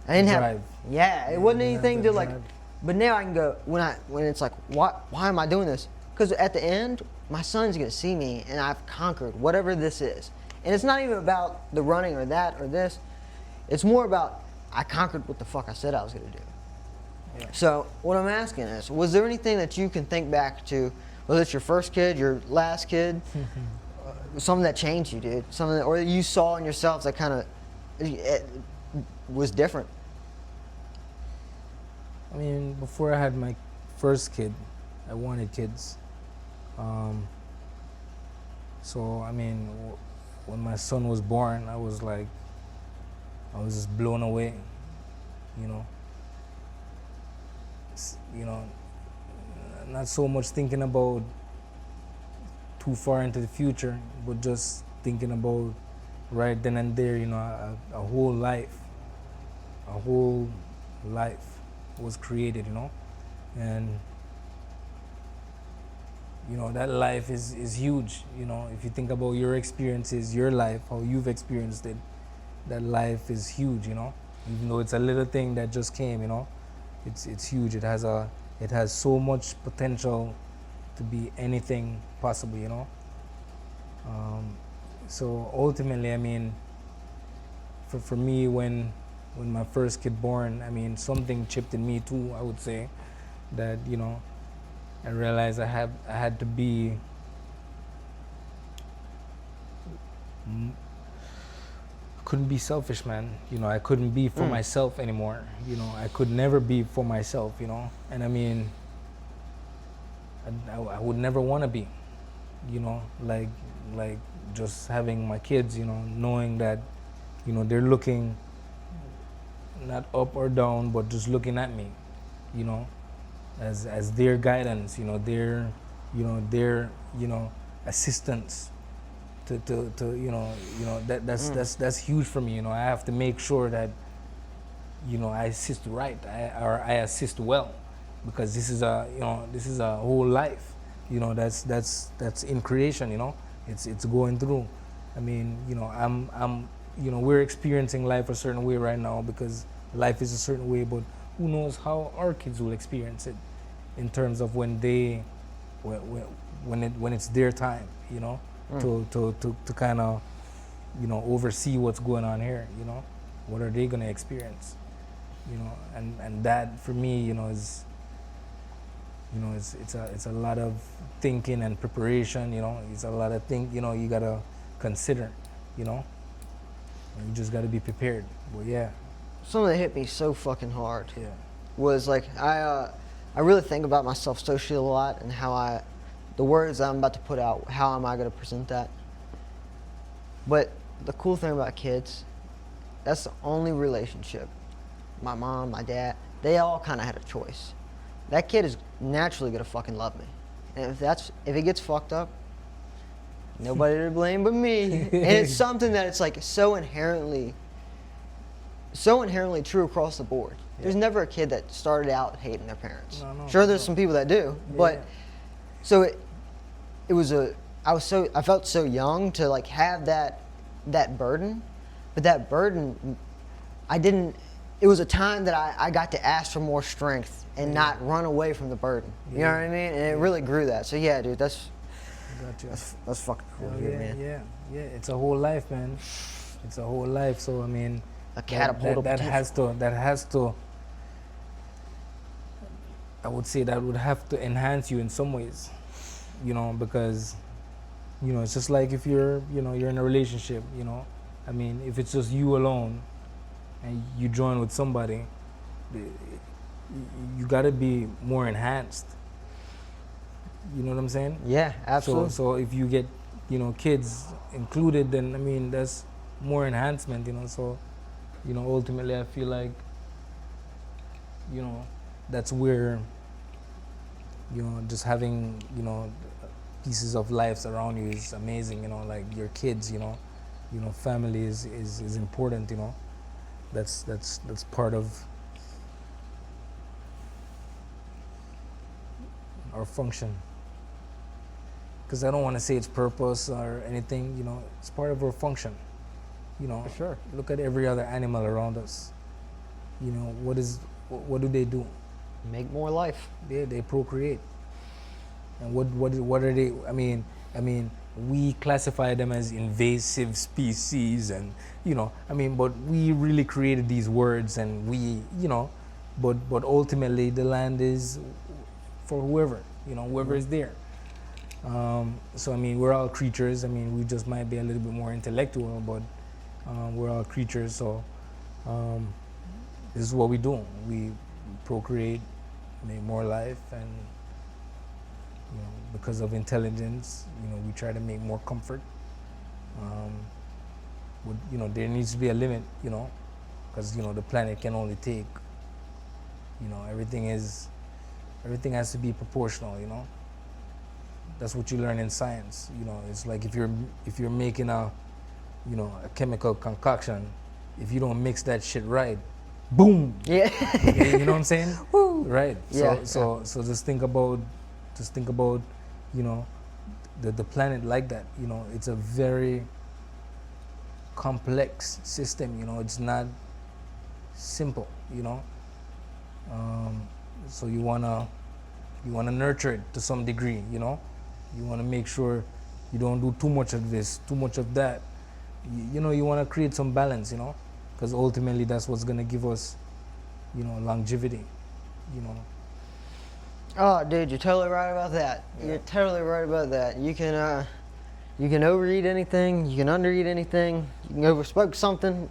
I didn't drive. have. Yeah, it wasn't anything to like. Drive. But now I can go when it's like why am I doing this? Because at the end my son's gonna see me and I've conquered whatever this is. And it's not even about the running or that or this. It's more about I conquered what the fuck I said I was gonna do. Yeah. So what I'm asking is, was there anything that you can think back to, whether it's your first kid, your last kid, something that changed you, dude, something that, or you saw in yourself that kind of was different? I mean, before I had my first kid, I wanted kids. So, I mean, when my son was born, I was just blown away, you know. You know, not so much thinking about too far into the future, but just thinking about right then and there, you know, a whole life was created, you know, and you know that life is huge. You know, if you think about your experiences, your life, how you've experienced it, that life is huge, you know. Even though it's a little thing that just came, you know, it's huge. It has so much potential to be anything possible, you know. So ultimately, I mean, for me, when my first kid born, I mean, something chipped in me too, I would say, that, you know, I realized I had to be couldn't be selfish, man. You know, I couldn't be for myself anymore. You know, I could never be for myself, you know. And I mean, I would never want to be, you know, like just having my kids, you know, knowing that, you know, they're looking not up or down, but just looking at me, you know, as their guidance, you know, their assistance to you know that's huge for me. You know, I have to make sure that, you know, I assist right, I assist well, because this is a whole life, you know, that's in creation, you know, it's going through. I mean, you know, I'm you know, we're experiencing life a certain way right now because life is a certain way, but who knows how our kids will experience it in terms of when it's their time, you know, to kind of, you know, oversee what's going on here, you know, what are they going to experience, you know, and that for me, you know, is, you know, it's a lot of thinking and preparation, you know, it's a lot of you know, you got to consider, you know, and you just got to be prepared. Well, yeah. Something that hit me so fucking hard. Yeah. Was like I really think about myself socially a lot and how the words that I'm about to put out, how am I going to present that? But the cool thing about kids, that's the only relationship. My mom, my dad, they all kind of had a choice. That kid is naturally going to fucking love me. And if it gets fucked up, nobody to blame but me. And it's something that it's like so inherently true across the board. Yeah. There's never a kid that started out hating their parents. Sure, there's some people that do, but so I felt so young to like have that burden, but that burden, it was a time that I got to ask for more strength and not run away from the burden. You know what I mean? And it really grew that. So yeah, dude, that's fucking cool, man. Yeah. It's a whole life, man. It's a whole life. So I mean, a catapult that has to. I would say that would have to enhance you in some ways, because, it's just like if you're in a relationship, I mean, if it's just you alone, and you join with somebody, you got to be more enhanced. You know what I'm saying? Yeah, absolutely. So if you get, kids included, then I mean that's more enhancement. So, ultimately I feel like, that's where, just having, pieces of lives around you is amazing. Like your kids, family is important. That's part of our function. Because I don't want to say it's purpose or anything, it's part of our function. For sure. Look at every other animal around us. What do they do? Make more life. They procreate. And what are they? I mean, we classify them as invasive species, and but we really created these words, and we, but ultimately the land is for whoever, whoever is there. So I mean, we're all creatures. I mean, we just might be a little bit more intellectual, but we're all creatures. So this is what we do. We procreate, make more life, and because of intelligence, we try to make more comfort. There needs to be a limit, because the planet can only take. Everything has to be proportional. That's what you learn in science. It's like if you're making a chemical concoction, if you don't mix that shit right, boom. Yeah. You know what I'm saying? Woo. Right. Yeah. So just think about the planet like that. It's a very complex system. It's not simple. So you wanna nurture it to some degree. You wanna make sure you don't do too much of this, too much of that. You wanna create some balance. Because ultimately that's what's gonna give us, longevity. Oh, dude, you're totally right about that. Yeah. You're totally right about that. You can overeat anything. You can undereat anything. You can oversmoke something.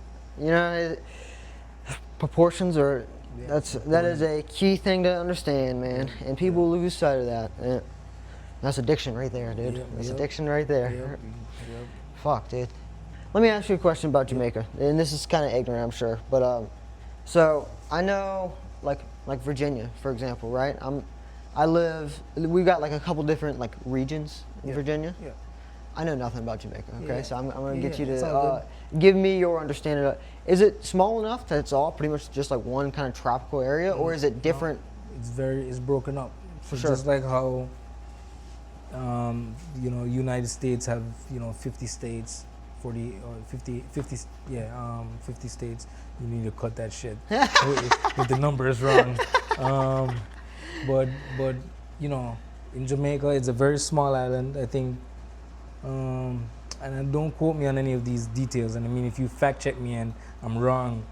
Proportions are. That is a key thing to understand, man. And people lose sight of that. Yeah. That's addiction right there, dude. That's addiction right there. Yep. Fuck, dude. Let me ask you a question about Jamaica, and this is kind of ignorant, I'm sure, but so I know, like Virginia, for example, right? We've got like a couple different like regions in Virginia. Yeah. I know nothing about Jamaica, okay? So I'm gonna get you to give me your understanding of, is it small enough that it's all pretty much just like one kind of tropical area, or is it different? No, it's broken up. For sure. Just like how, United States have, 50 states. 40 or 50 states. You need to cut that shit with the numbers wrong. But in Jamaica, it's a very small island, I think. And don't quote me on any of these details. And I mean, if you fact check me and I'm wrong,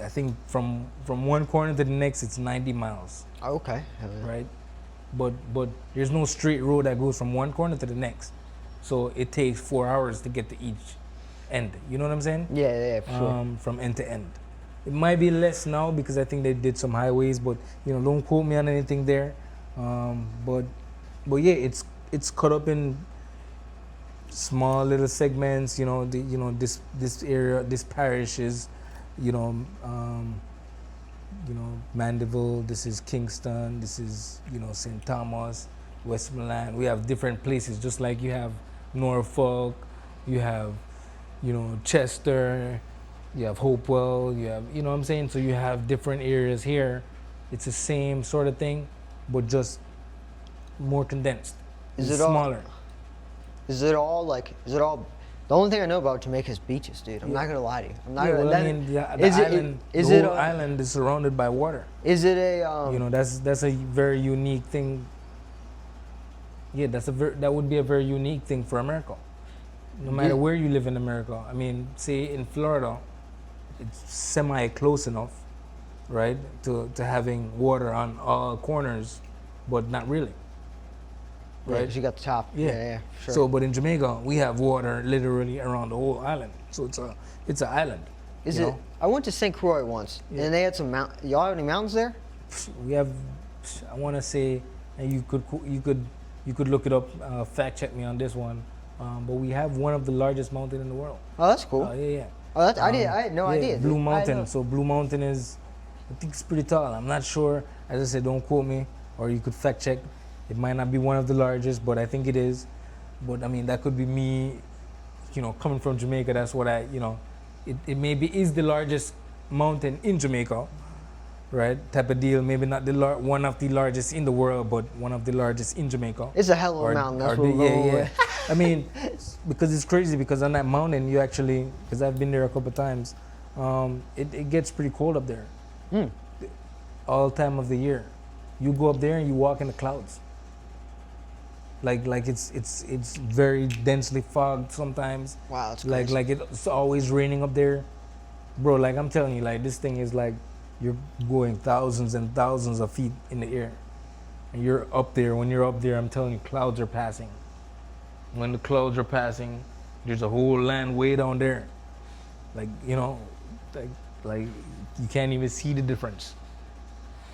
I think from one corner to the next, it's 90 miles. Okay. Right? But there's no straight road that goes from one corner to the next. So it takes 4 hours to get to each end. You know what I'm saying? Yeah, for sure. From end to end. It might be less now because I think they did some highways, but don't quote me on anything there. But yeah, it's cut up in small little segments. This area, this parish is, Mandeville. This is Kingston. This is St. Thomas. Westmoreland. We have different places, just like you have Norfolk, you have, Chester, you have Hopewell, you have, what I'm saying? So you have different areas here. It's the same sort of thing, but just more condensed. Is it's it all smaller. Is it all like? Is it all? The only thing I know about Jamaica is beaches, dude. I'm not gonna lie to you. I'm not gonna. Well, I mean, the island, the whole island is surrounded by water. Is it a? That's a very unique thing. Yeah, that would be a very unique thing for America. No matter where you live in America. I mean, say in Florida, it's semi close enough, right, to having water on all corners, but not really. Right, because you got the top. Yeah, sure. So, but in Jamaica, we have water literally around the whole island. So it's an island. Is it? I went to St. Croix once, and they had some Y'all have any mountains there? We have. I want to say, and you could look it up. Fact check me on this one. But we have one of the largest mountains in the world. Oh, that's cool. Yeah. Oh, I had no idea. Blue Mountain. So Blue Mountain is, I think it's pretty tall. I'm not sure. As I said, don't quote me, or you could fact check. It might not be one of the largest, but I think it is. But I mean, that could be me, coming from Jamaica. That's what it maybe is the largest mountain in Jamaica, right? Type of deal. Maybe not one of the largest in the world, but one of the largest in Jamaica. It's a hell of a mountain. That's what we're going with. I mean, because it's crazy, because on that mountain, you actually, because I've been there a couple of times, it gets pretty cold up there. All time of the year. You go up there and you walk in the clouds. Like it's very densely fogged sometimes. Wow, that's crazy. Like it's always raining up there. Bro, like I'm telling you, like this thing is like you're going thousands and thousands of feet in the air. And you're up there. When you're up there, I'm telling you, clouds are passing. When the clouds are passing, there's a whole land way down there. Like, like you can't even see the difference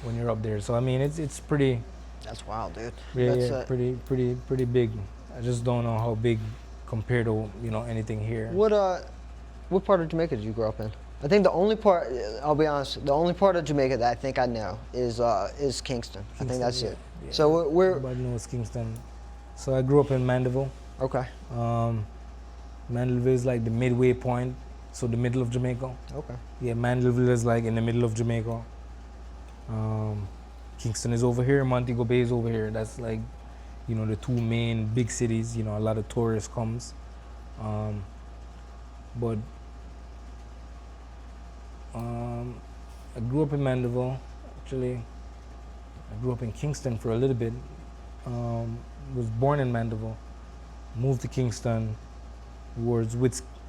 when you're up there. So I mean, it's pretty. That's wild, dude. Yeah, pretty big. I just don't know how big compared to anything here. What part of Jamaica did you grow up in? I think the only part, I'll be honest, the only part of Jamaica that I think I know is Kingston. I think that's it. Yeah. So we're. Everybody knows Kingston. So I grew up in Mandeville. Okay. Mandeville is like the midway point, so the middle of Jamaica. Okay. Yeah, Mandeville is like in the middle of Jamaica. Kingston is over here, Montego Bay is over here. That's like, the two main big cities. A lot of tourists comes. But I grew up in Mandeville. Actually, I grew up in Kingston for a little bit. Was born in Mandeville. Moved to Kingston. Was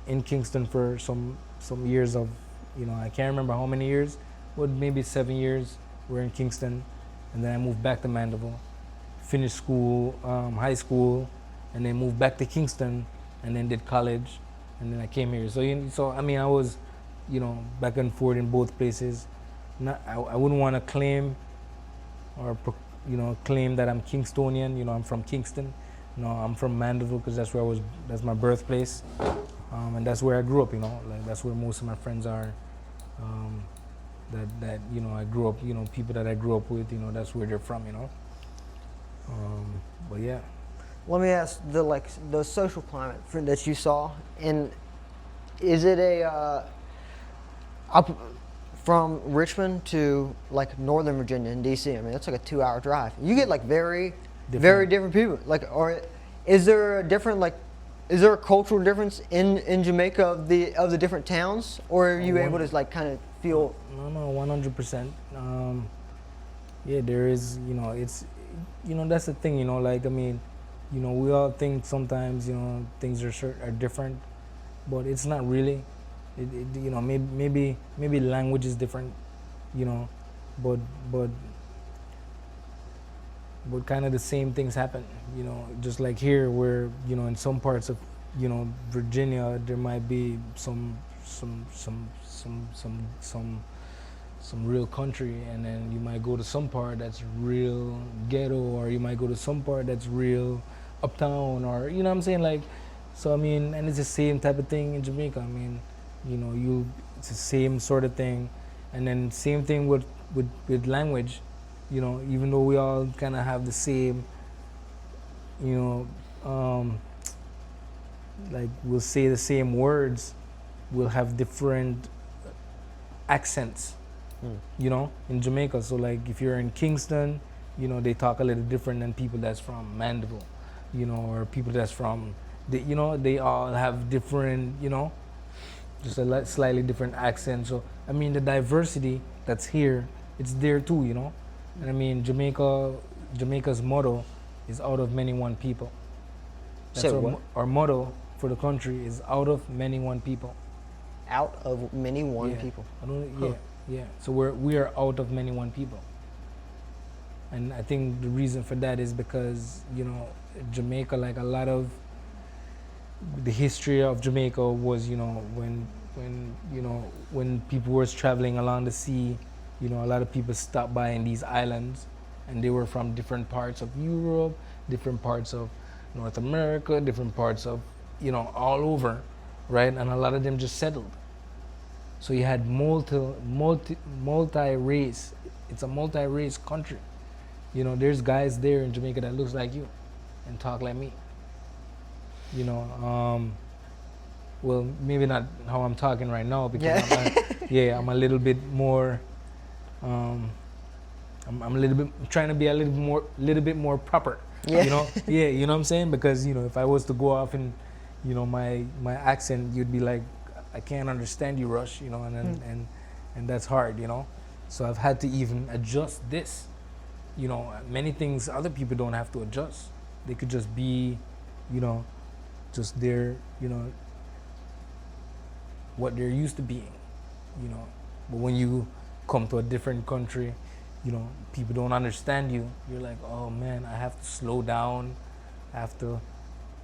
in Kingston for some years of, I can't remember how many years, but maybe 7 years. We're in Kingston. And then I moved back to Mandeville, finished school, high school, and then moved back to Kingston, and then did college, and then I came here. So I mean, I was, back and forth in both places. I wouldn't want to claim, or claim that I'm Kingstonian. I'm from Kingston. I'm from Mandeville because that's where I was. That's my birthplace, and that's where I grew up. Like that's where most of my friends are. That I grew up, people that I grew up with, that's where they're from, but yeah. Let me ask the social climate that you saw, and is it up from Richmond to like Northern Virginia and DC? I mean, that's like a 2-hour drive. You get like very different people. Like, or is there a cultural difference in Jamaica of the different towns, or are you able to like kind of feel? No, 100%. Yeah, there is. It's, that's the thing. Like I mean, we all think sometimes things are different, but it's not really. Maybe language is different, but kind of the same things happen. Just like here, where in some parts of Virginia, there might be some real country, and then you might go to some part that's real ghetto, or you might go to some part that's real uptown, or what I'm saying, like. So I mean, and it's the same type of thing in Jamaica. I mean, it's the same sort of thing, and then same thing with language. Even though we all kind of have the same you like we'll say the same words, we'll have different accents, in Jamaica. So like if you're in Kingston, they talk a little different than people that's from Mandeville, or people that's from, they all have different, just a slightly different accent. So I mean the diversity that's here, it's there too, And I mean Jamaica's motto is out of many one people. That's our motto for the country is out of many one people. Out of many one people. Yeah. So we are out of many one people. And I think the reason for that is because, Jamaica, like a lot of the history of Jamaica was, when people were traveling along the sea, a lot of people stopped by in these islands, and they were from different parts of Europe, different parts of North America, different parts of, all over, right? And a lot of them just settled. So you had multi-race. It's a multi-race country. There's guys there in Jamaica that looks like you and talk like me. Well, maybe not how I'm talking right now because I'm a little bit more. I'm a little bit trying to be a little bit more proper. Yeah. You know what I'm saying? Because if I was to go off in, my accent, you'd be like, I can't understand you, Rush. And that's hard. So I've had to even adjust this. Many things other people don't have to adjust. They could just be, just their, what they're used to being, But when you come to a different country, people don't understand you. You're like, oh man, I have to slow down. I have to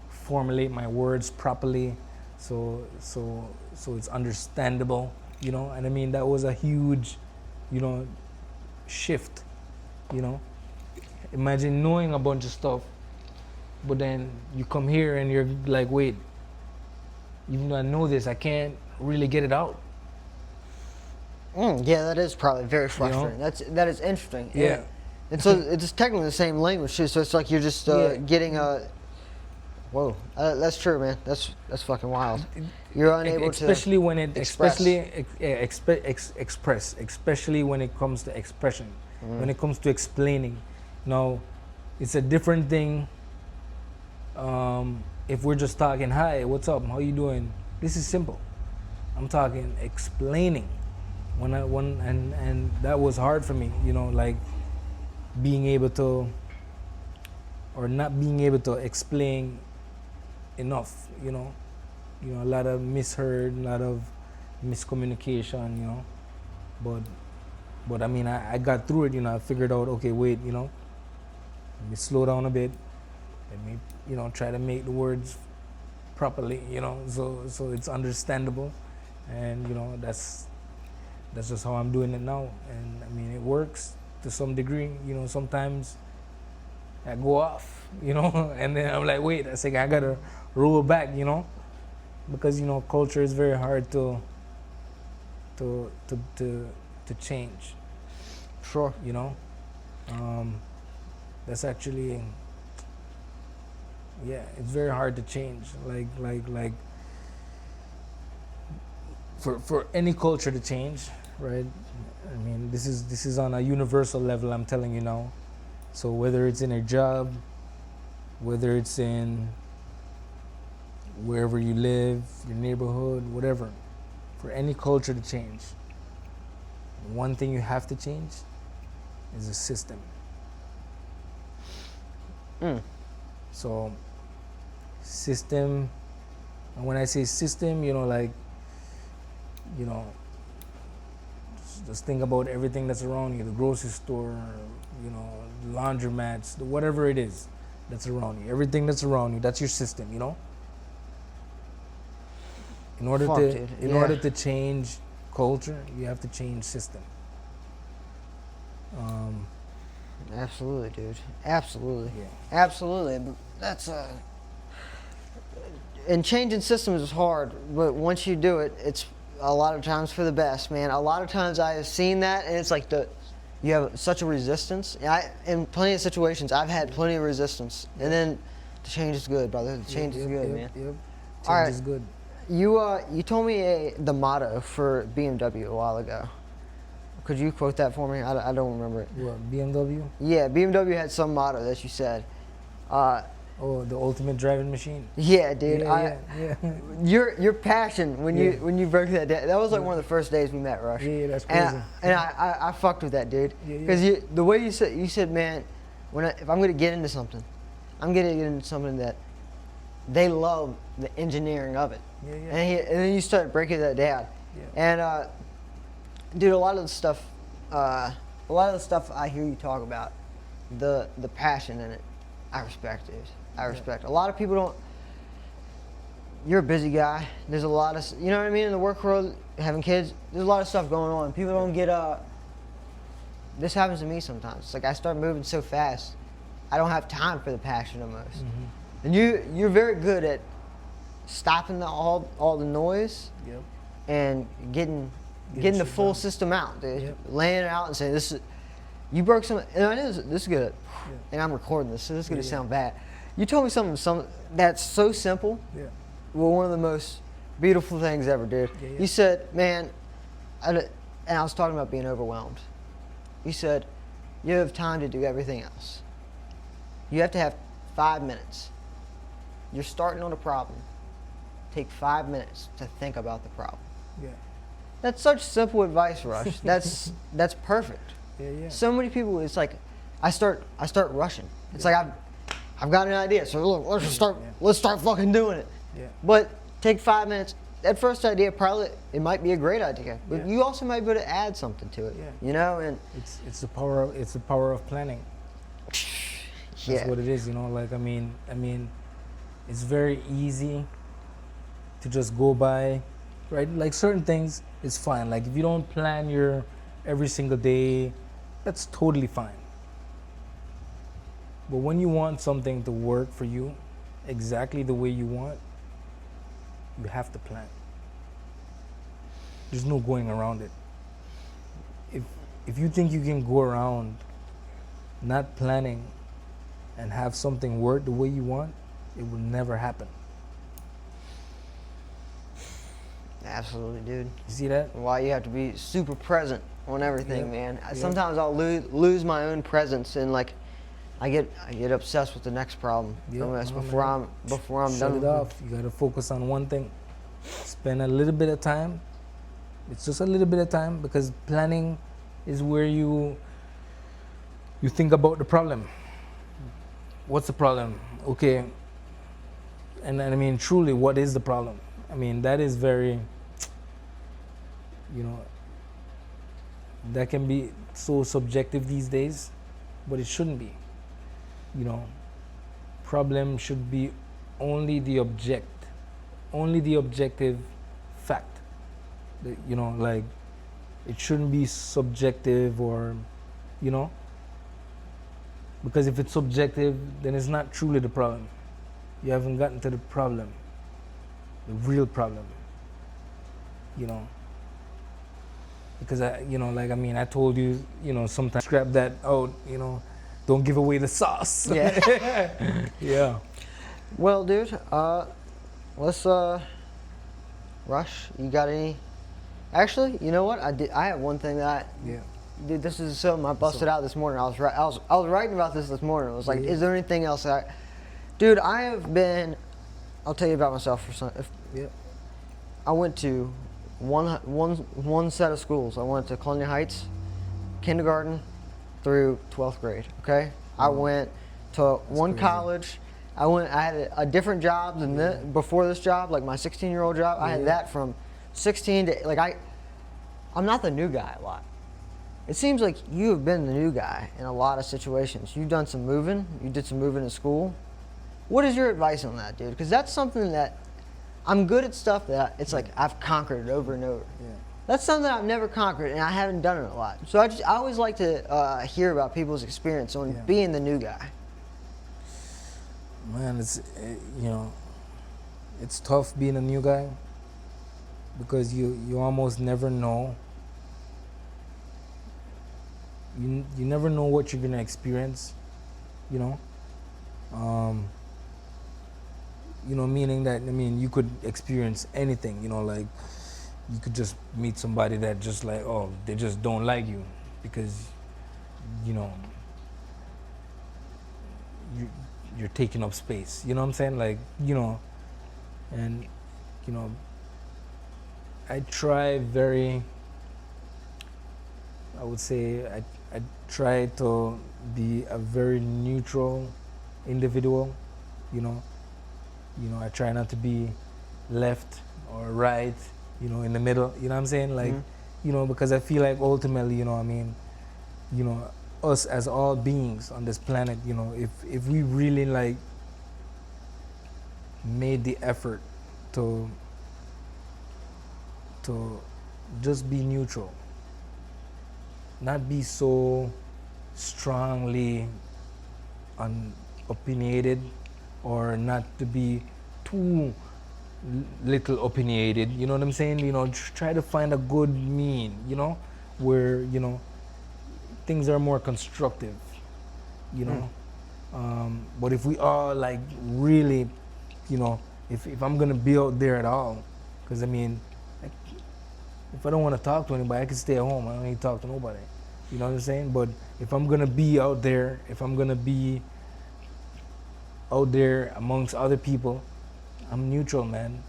formulate my words properly, so it's understandable, And I mean that was a huge, shift. Imagine knowing a bunch of stuff, but then you come here and you're like, wait, even though I know this, I can't really get it out. Yeah, that is probably very frustrating. That is interesting. Yeah. And so it's technically the same language too. So it's like you're just getting a. Whoa, that's true, man. That's fucking wild. You're unable especially to. When it, express. Especially when it comes to expression, when it comes to explaining. Now, it's a different thing. If we're just talking, hi, what's up, how you doing? This is simple. I'm talking explaining. And that was hard for me, like being able to, or not being able to explain enough, a lot of misheard, a lot of miscommunication, but I mean, I got through it, I figured out, okay, wait, let me slow down a bit, let me, try to make the words properly, so it's understandable, and, that's just how I'm doing it now, and I mean, it works to some degree, sometimes I go off, and then I'm like, wait a second, I gotta roll back, because culture is very hard to change. Sure. That's actually, it's very hard to change. Like for any culture to change, right? I mean, this is on a universal level. I'm telling you now. So whether it's in a job, whether it's in wherever you live, your neighborhood, whatever, for any culture to change, one thing you have to change is the system. So system, and when I say system, just think about everything that's around you, the grocery store, the laundromats, whatever it is that's around you, everything that's around you, that's your system, In order order to change culture, you have to change system. Absolutely, dude. Absolutely. Yeah. Absolutely. That's and changing systems is hard, but once you do it, it's a lot of times for the best, man. A lot of times I have seen that, and it's like you have such a resistance. In plenty of situations, I've had plenty of resistance, and then The change is good, brother. The change is good, man. Yep. All right. Change is good. You told me the motto for BMW a while ago. Could you quote that for me? I don't remember it. What, BMW? Yeah, BMW had some motto that you said. Oh, the ultimate driving machine. Yeah, dude. Yeah. Your passion when you broke that down. That was like one of the first days we met, Rush. Yeah, that's crazy. And I fucked with that, dude. Because the way you said, man, if I'm gonna get into something, I'm gonna get into something that they love the engineering of it. Yeah. And then you start breaking that down. Yeah. And dude, a lot of the stuff I hear you talk about, the passion in it, I respect, dude. I respect. A lot of people don't. You're a busy guy. There's a lot of, you know what I mean, in the work world, having kids. There's a lot of stuff going on. People don't get. This happens to me sometimes. It's like I start moving so fast, I don't have time for the passion almost. Mm-hmm. And you're very good at stopping all the noise. Yep. And getting the full system out, dude. Yep. Laying it out and saying this is. You broke some. And I know this is good. Yeah. And I'm recording this, so this is gonna sound bad. You told me something that's so simple. Yeah. Well, one of the most beautiful things ever, dude. Yeah. You said, man, and I was talking about being overwhelmed. You said, you have time to do everything else. You have to have 5 minutes. You're starting on a problem. Take 5 minutes to think about the problem. Yeah. That's such simple advice, Rush. That's perfect. Yeah. So many people, it's like, I start rushing. It's like I've got an idea, so look, let's start fucking doing it. Yeah. But take 5 minutes. That first idea it might be a great idea, but you also might be able to add something to it. Yeah. You know, and it's the power of planning. That's what it is, you know. Like I mean, it's very easy to just go by, right? Like certain things, it's fine. Like if you don't plan your every single day, that's totally fine. But when you want something to work for you exactly the way you want, you have to plan. There's no going around it. If you think you can go around not planning and have something work the way you want, it will never happen. Absolutely, dude. You see that? Why you have to be super present on everything, man. Sometimes I'll lose my own presence and like I get obsessed with the next problem before I'm Shut done. Shut it off. You gotta focus on one thing. Spend a little bit of time. It's just a little bit of time because planning is where you think about the problem. What's the problem? Okay. And I mean, truly, what is the problem? I mean, that is very, you know, that can be so subjective these days, but it shouldn't be. You know, problem should be only the objective fact. You know, like it shouldn't be subjective or, you know, because if it's subjective, then it's not truly the problem. You haven't gotten to the problem, the real problem. You know, because I told you, you know, sometimes scrap that out, you know. Don't give away the sauce. Yeah. Yeah. Well, dude, let's Rush. You got any? Actually, you know what? I have one thing that dude, this is something I busted out this morning. I was writing about this morning. I was like, is there anything else dude? I have been. I'll tell you about myself for some. I went to one set of schools. I went to Colonial Heights, kindergarten through 12th grade. Okay, I went to one college. I had a different job than before this job, like my 16-year-old job. I had that from 16 to like I'm not the new guy a lot. It seems like you have been the new guy in a lot of situations. You've done some moving. You did some moving in school. What is your advice on that, dude? Because that's something that I'm good at stuff that it's like I've conquered it over and over. Yeah. That's something I've never conquered, and I haven't done it a lot. So I always like to hear about people's experience on being the new guy. Man, it's it's tough being a new guy because you almost never know. You never know what you're gonna experience, you know. You know, meaning that, I mean, you could experience anything, you know, like you could just meet somebody that just like, oh, they just don't like you because, you know, you're taking up space. You know what I'm saying? Like, you know, and, you know, I try very, I would say, I try to be a very neutral individual, you know. You know, I try not to be left or right, you know, in the middle, you know what I'm saying? Like, you know, because I feel like ultimately, you know, I mean, you know, us as all beings on this planet, you know, if we really like made the effort to just be neutral, not be so strongly opinionated, or not to be too little opinionated, you know what I'm saying? You know, try to find a good mean, you know, where, you know, things are more constructive, you know. But if we all like really, you know, if I'm gonna be out there at all, because I mean, if I don't want to talk to anybody, I can stay at home. I don't need to talk to nobody. You know what I'm saying? But if I'm gonna be out there, if I'm gonna be out there amongst other people, I'm neutral, man.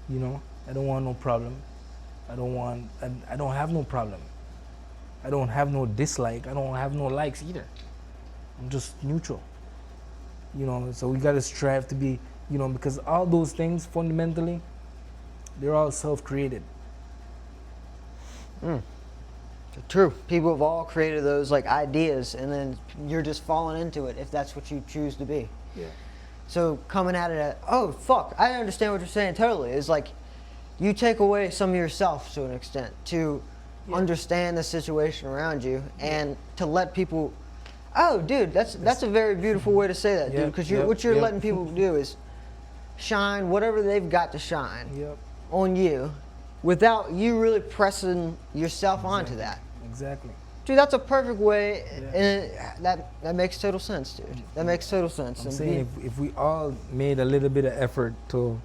You know, I don't want no problem. I don't have no problem. I don't have no dislike. I don't have no likes either. I'm just neutral. You know, so we gotta strive to be, you know, because all those things fundamentally, they're all self-created. True. People have all created those like ideas, and then you're just falling into it if that's what you choose to be. Yeah. So coming at it at, oh fuck, I understand what you're saying totally. It's like you take away some of yourself to an extent to understand the situation around you and to let people. Oh, dude, that's a very beautiful way to say that, dude. Because what you're letting people do is shine whatever they've got to shine on you, without you really pressing yourself onto that. Exactly. Dude, that's a perfect way, and that makes total sense, dude. That makes total sense. I'm saying if we all made a little bit of effort to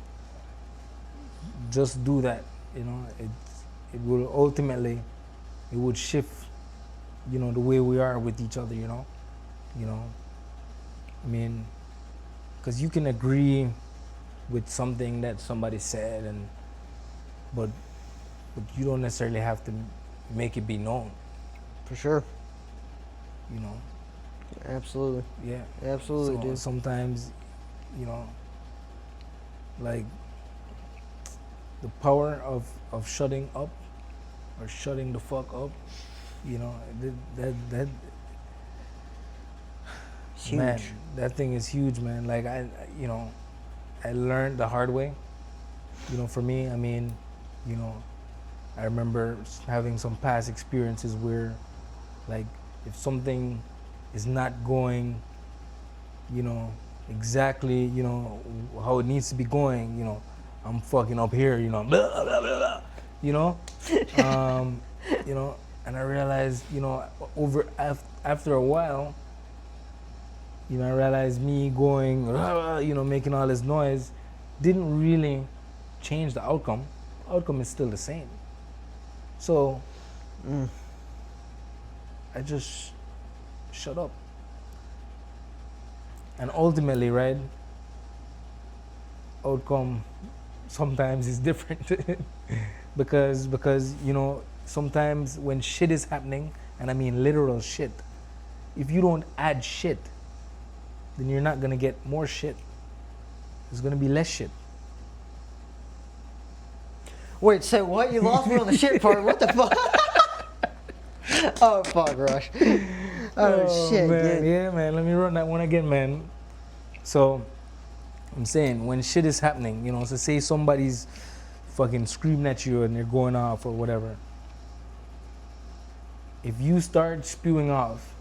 just do that, you know, it will ultimately, it would shift, you know, the way we are with each other, you know. I mean, because you can agree with something that somebody said, but you don't necessarily have to make it be known. For sure. You know. Absolutely. Yeah. Absolutely, so dude. Sometimes, you know, like the power of shutting up or shutting the fuck up, you know, that it's huge. Man, that thing is huge, man. Like I learned the hard way. You know, for me, I mean, you know, I remember having some past experiences where, like, if something is not going, you know, exactly, you know, how it needs to be going, you know, I'm fucking up here, you know, blah, blah, blah, blah, you know, you know, and I realized, you know, after a while, you know, I realized me going, you know, making all this noise didn't really change the outcome. The outcome is still the same. So, I just shut up. And ultimately, right, outcome sometimes is different. because, you know, sometimes when shit is happening, and I mean literal shit, if you don't add shit, then you're not gonna get more shit. There's gonna be less shit. Wait, say what? You lost me on the shit part. What the fuck? Oh, fuck, Rush. Oh, shit, man. dude. Yeah, man. Let me run that one again, man. So, I'm saying, when shit is happening, you know, so say somebody's fucking screaming at you and they're going off or whatever. If you start spewing off,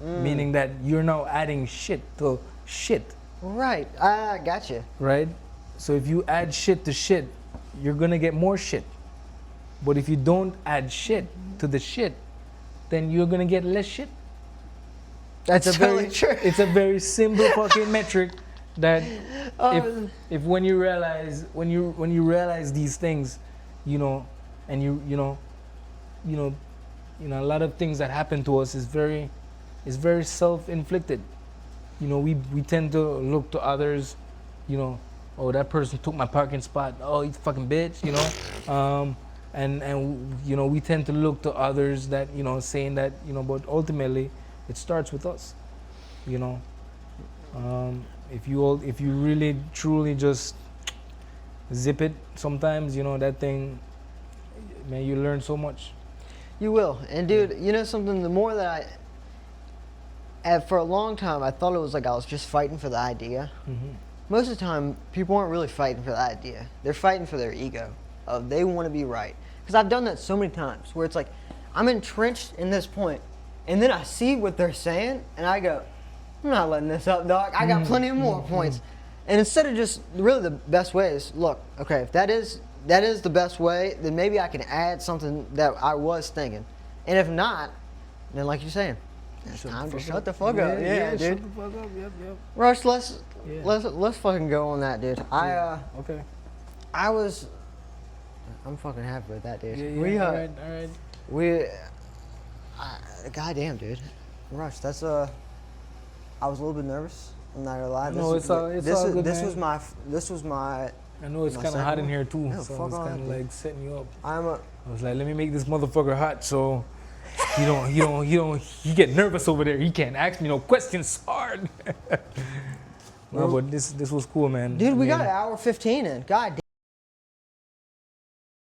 meaning that you're now adding shit to shit. Right. I got you. Right? So if you add shit to shit, you're gonna get more shit. But if you don't add shit to the shit, then you're gonna get less shit. That's totally true. It's a very simple fucking metric that if when you realize these things, you know, and you know, a lot of things that happen to us is very self-inflicted. You know, we tend to look to others, you know, oh, that person took my parking spot, oh, he's a fucking bitch, you know. And you know, we tend to look to others that, you know, saying that, you know, but ultimately it starts with us, you know. If you really truly just zip it sometimes, you know, that thing, man, you learn so much. You will. And dude, you know something, the more that for a long time I thought it was like I was just fighting for the idea. Mm-hmm. Most of the time people aren't really fighting for the idea. They're fighting for their ego. They want to be right. Because I've done that so many times where it's like I'm entrenched in this point and then I see what they're saying and I go, I'm not letting this up, dog. I got plenty of more points. And instead of just, really the best way is, look, okay, if that is the best way, then maybe I can add something that I was thinking. And if not, then like you're saying, it's time to shut the fuck up. Yeah, dude. Shut the fuck up. Yep. Rush, let's fucking go on that, dude. Okay. I'm fucking happy with that, dude. Yeah. All right. Goddamn, dude. Rush, that's I was a little bit nervous. I'm not gonna lie. No, it's all good, man. This was my. I know it's kind of hot in here too, Yeah, so it's kind of like setting you up. I was like, let me make this motherfucker hot, so he get nervous over there. He can't ask me no questions hard. No, but this was cool, man. Dude, we got an hour 15 in. God damn.